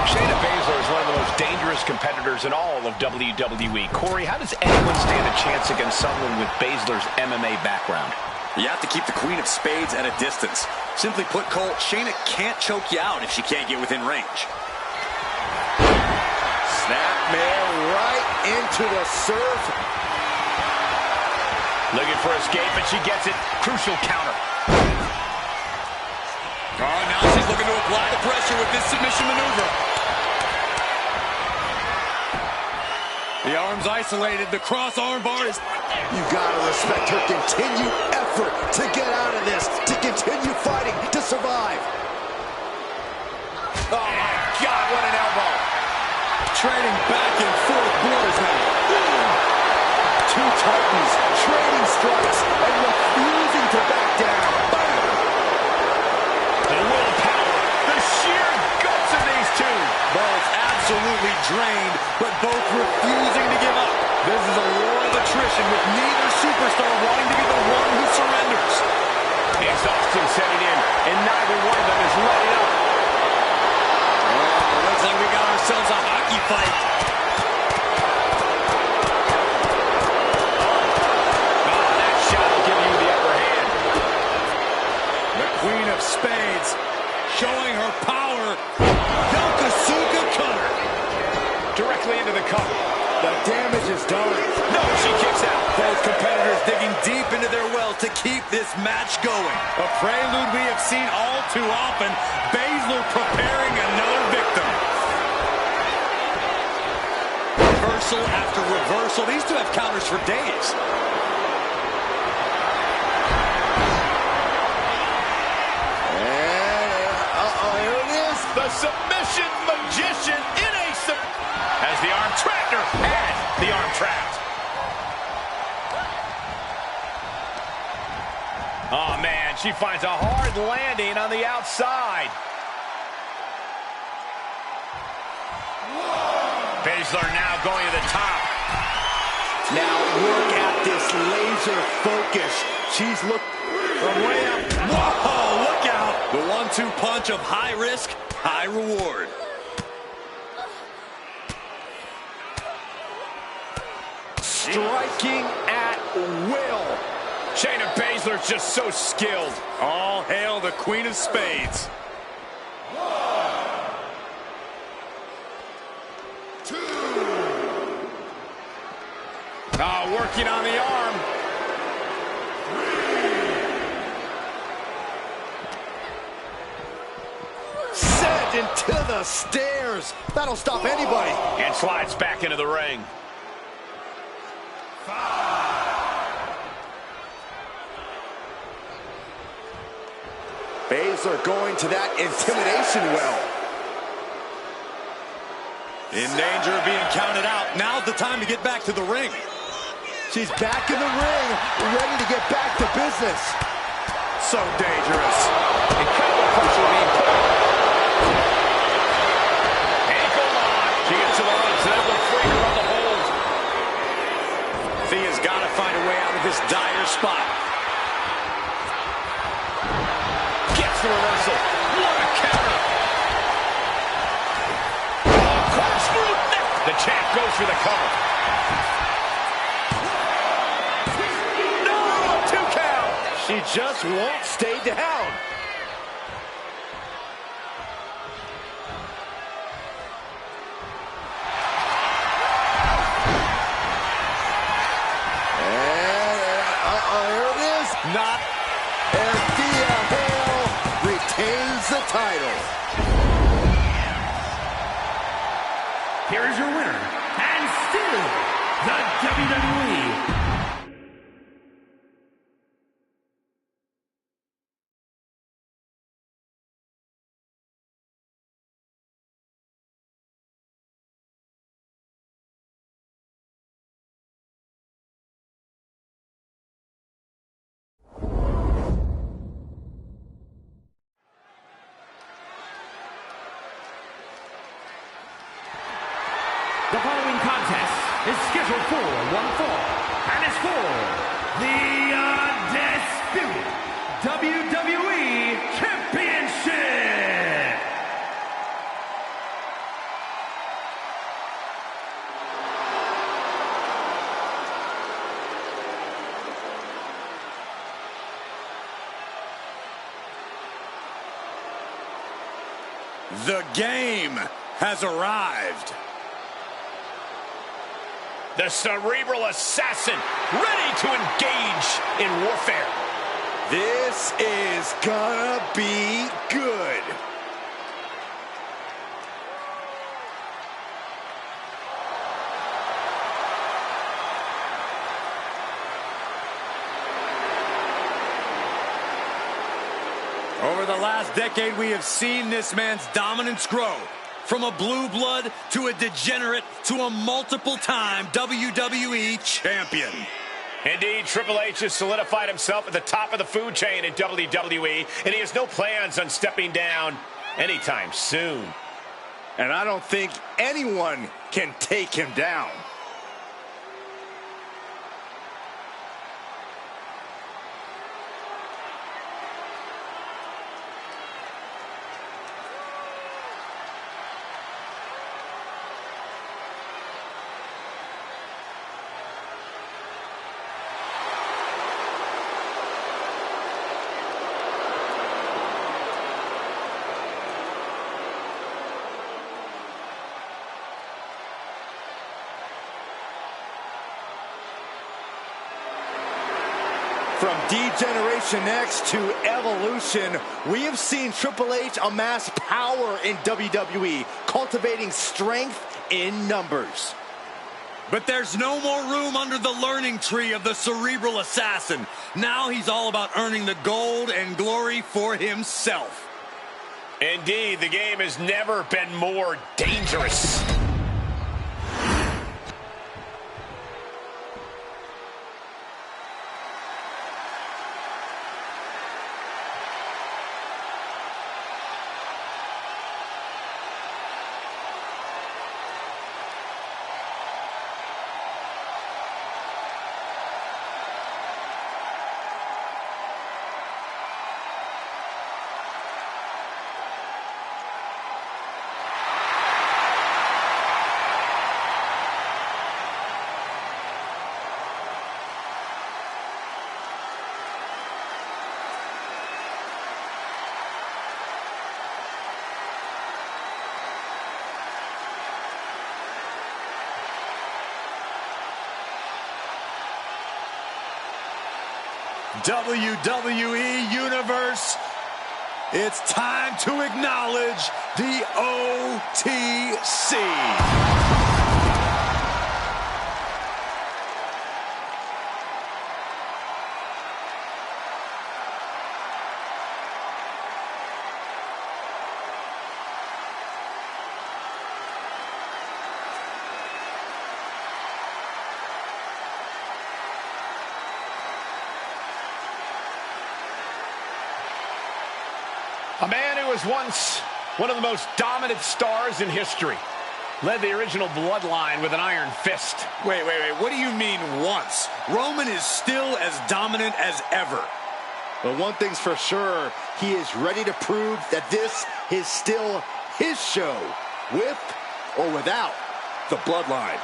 Shayna Baszler is one of the most dangerous competitors in all of WWE. Corey, how does anyone stand a chance against someone with Baszler's MMA background? You have to keep the Queen of Spades at a distance. Simply put, Cole, Shayna can't choke you out if she can't get within range. Snapmare right into the surf. Looking for escape, and she gets it. Crucial counter. Oh, now she's looking to apply the pressure with this submission maneuver. The arm's isolated. The cross arm bar is... You gotta respect her continued effort to get out of this, to continue fighting, to survive. Oh, my God, what an elbow. Trading back and forth blows now. Two titans trading strikes and refusing to back down. The willpower, the sheer guts of these two. Both absolutely drained, but both refusing to give up. This is a war of attrition with neither superstar wanting to be the one who surrenders. Exhaustion setting in, and neither one of them is letting up. Oh, looks like we got ourselves a hockey fight. Oh, that shot will give you the upper hand. The Queen of Spades showing her power. Yokosuka cutter. Directly into the cover. The damage is done. No, she kicks out. Both competitors digging deep into their well to keep this match going. A prelude we have seen all too often. Baszler preparing another victim. Reversal after reversal. These two have counters for days. Here it is. The submission magician in a has the arm trapped her. Has the arm trapped. Oh, man, she finds a hard landing on the outside. Baszler now going to the top. Now look at this laser focus. She's from way up. Whoa, look out. The 1-2 punch of high risk, high reward. Striking at will. Shayna Baszler's just so skilled. All hail the Queen of Spades. 1, 2. Working on the arm. 3. Sent into the stairs. That'll stop anybody. And slides back into the ring. 5. Baszler going to that intimidation well. In danger of being counted out. Now's the time to get back to the ring. She's back in the ring, ready to get back to business. So dangerous. Incredible pressure being put on. Ankle lock. She gets to the ropes. That will free her on the hold. Thea's got to find a way out of this dire spot. Gets the reversal. What a counter. Oh, corkscrew. The champ goes for the cover. No, 2 count. She just won't stay down. Here it is. Not. And Thea Hale retains the title. Here is your winner, and still the WWE is scheduled for one fall, and is for the undisputed WWE Championship. The game has arrived. The cerebral assassin, ready to engage in warfare. This is gonna be good. Over the last decade, we have seen this man's dominance grow. From a blue blood to a degenerate to a multiple-time WWE champion. Indeed, Triple H has solidified himself at the top of the food chain in WWE, and he has no plans on stepping down anytime soon. And I don't think anyone can take him down. From Degeneration X to Evolution, we have seen Triple H amass power in WWE, cultivating strength in numbers. But there's no more room under the learning tree of the cerebral assassin. Now he's all about earning the gold and glory for himself. Indeed, the game has never been more dangerous. WWE Universe, it's time to acknowledge the OTC. A man who was once one of the most dominant stars in history. Led the original bloodline with an iron fist. Wait. What do you mean once? Roman is still as dominant as ever. But one thing's for sure, he is ready to prove that this is still his show, with or without the bloodline.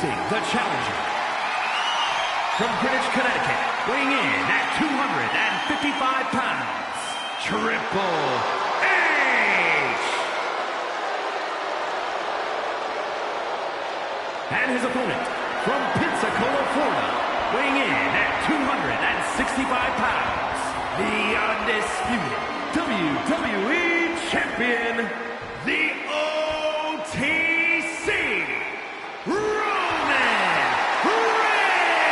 Introducing the challenger. From Greenwich, Connecticut, weighing in at 255 pounds, Triple H! And his opponent, from Pensacola, Florida, weighing in at 265 pounds, the undisputed WWE Champion, the OTC, Roman Reigns!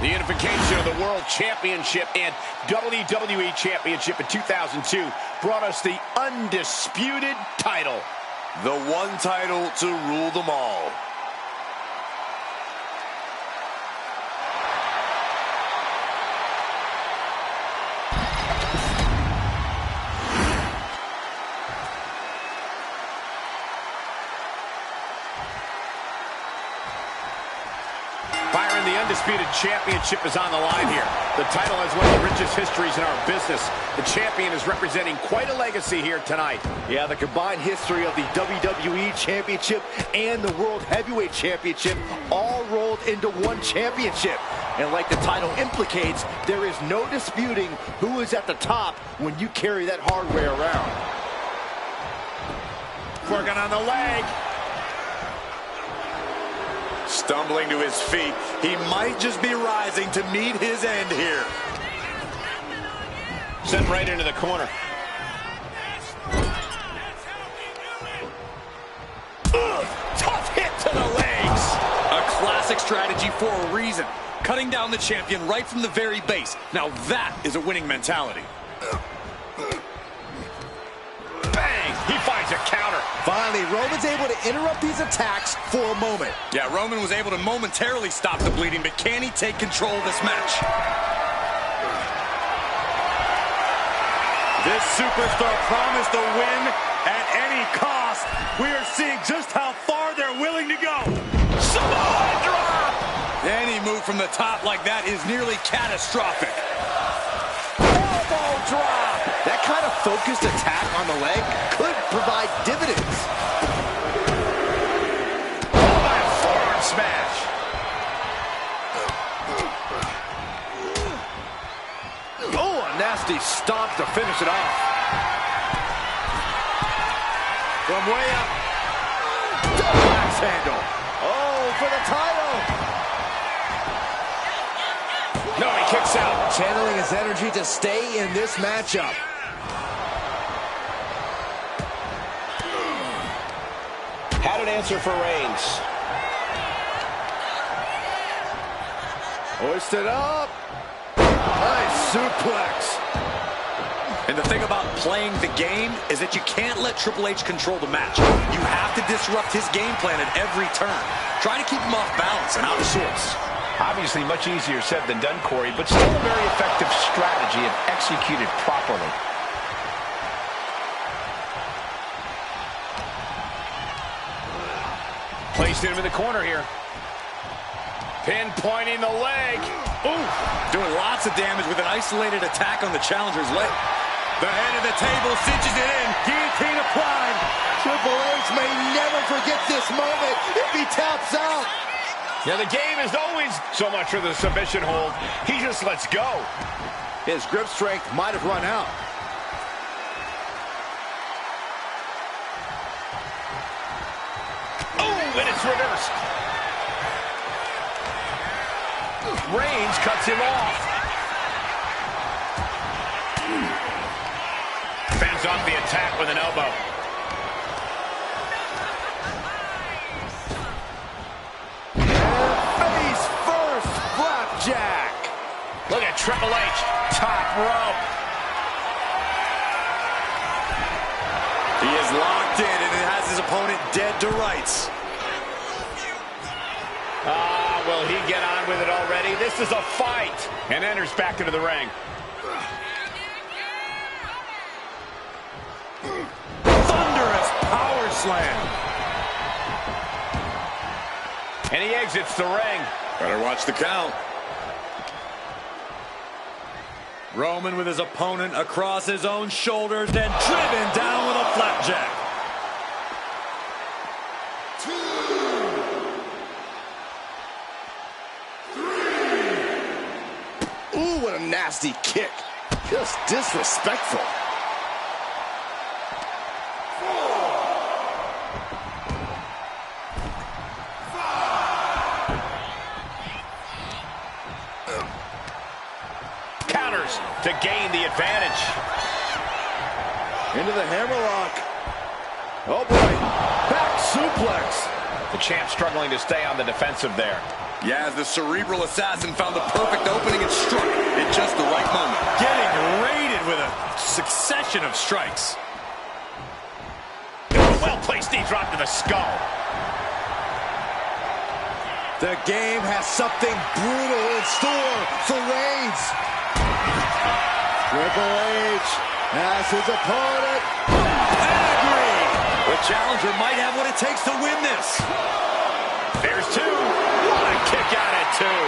The unification of the World Championship and WWE Championship in 2002 brought us the undisputed title. The one title to rule them all. Byron, the undisputed championship is on the line here. The title has one of the richest histories in our business. The champion is representing quite a legacy here tonight. Yeah, the combined history of the WWE Championship and the World Heavyweight Championship all rolled into one championship. And like the title implicates, there is no disputing who is at the top when you carry that hardware around. Working on the leg. Stumbling to his feet, he might just be rising to meet his end here. Sent right into the corner. Tough hit to the legs. A classic strategy for a reason. Cutting down the champion right from the very base. Now that is a winning mentality. Bang! He finds a counter. Finally, Roman's able to interrupt these attacks for a moment. Yeah, Roman was able to momentarily stop the bleeding, but can he take control of this match? This superstar promised a win at any cost. We are seeing just how far they're willing to go. Samoa drop! Any move from the top like that is nearly catastrophic. Elbow drop! That kind of focused attack on the leg could provide dividends. Followed by a forearm smash. Oh, a nasty stomp to finish it off. From way up. Double axe handle. Oh, for the title. No, he kicks out. Channeling his energy to stay in this matchup. Had an answer for Reigns. Hoisted up. Nice suplex. And the thing about playing the game is that you can't let Triple H control the match. You have to disrupt his game plan at every turn. Try to keep him off balance and out of sorts. Obviously much easier said than done, Corey, but still a very effective strategy if executed properly. Placed him in the corner here. Pinpointing the leg. Ooh, doing lots of damage with an isolated attack on the challenger's leg. The head of the table cinches it in. Guillotine applied. Triple H may never forget this moment if he taps out. Yeah, the game is always so much for the submission hold. He just lets go. His grip strength might have run out. Oh, and it's reversed. Reigns cuts him off. Fends off the attack with an elbow. Face first, flapjack. Look at Triple H, top rope. He is locked in and it has his opponent dead to rights. Will he get on with it already? This is a fight. And enters back into the ring. Thunderous power slam. And he exits the ring. Better watch the count. Roman with his opponent across his own shoulders and driven down with a flapjack. Ooh, what a nasty kick. Just disrespectful. Counters to gain the advantage. Into the hammerlock. Oh boy, back suplex. The champ struggling to stay on the defensive there. Yeah, as the cerebral assassin found the perfect opening and struck at just the right moment. Getting raided with a succession of strikes. Well-placed knee drop to the skull. The game has something brutal in store for Reigns. Triple H has his opponent. Pedigree! The challenger might have what it takes to win this. There's two. What a kick out at two.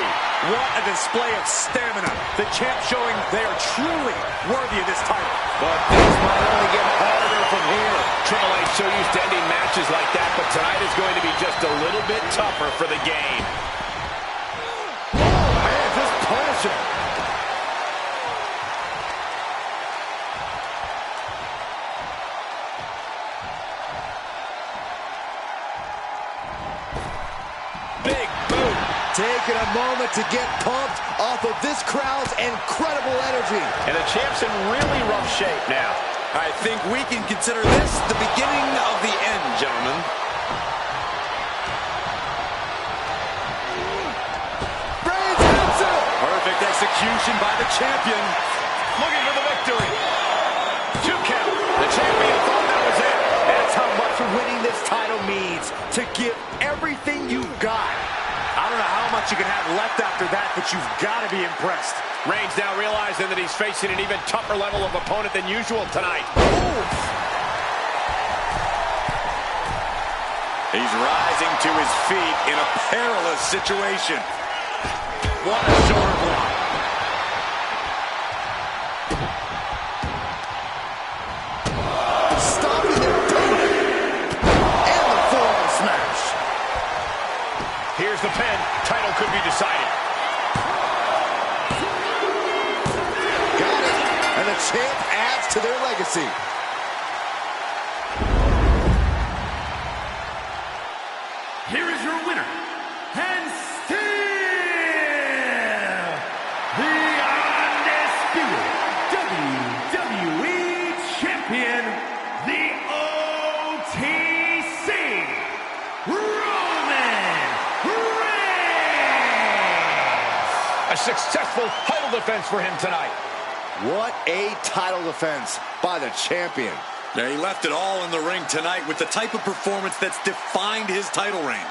What a display of stamina. The champ showing they are truly worthy of this title. But things might only get harder from here. Triple H so used to ending matches like that, but tonight is going to be just a little bit tougher for the game. Oh, man, just punish him. Big boot. Taking a moment to get pumped off of this crowd's incredible energy. And the champ's in really rough shape now. I think we can consider this the beginning of the end, gentlemen. Reigns hits it. Perfect execution by the champion. Looking for the victory. 2 count. The champion thought that was it. That's how much winning this title means. To give everything you've got. I don't know how much you can have left after that, but you've got to be impressed. Reigns now realizing that he's facing an even tougher level of opponent than usual tonight. He's rising to his feet in a perilous situation. What a shoulder block. Stopping their opponent. And the forearm smash. Here's the pin. Title could be decided. Got it. And the champ adds to their legacy. Here is your winner, and still the undisputed WWE Champion, the OTC, Roman Reigns. A successful title defense for him tonight. What a title defense by the champion. Yeah, he left it all in the ring tonight with the type of performance that's defined his title reign.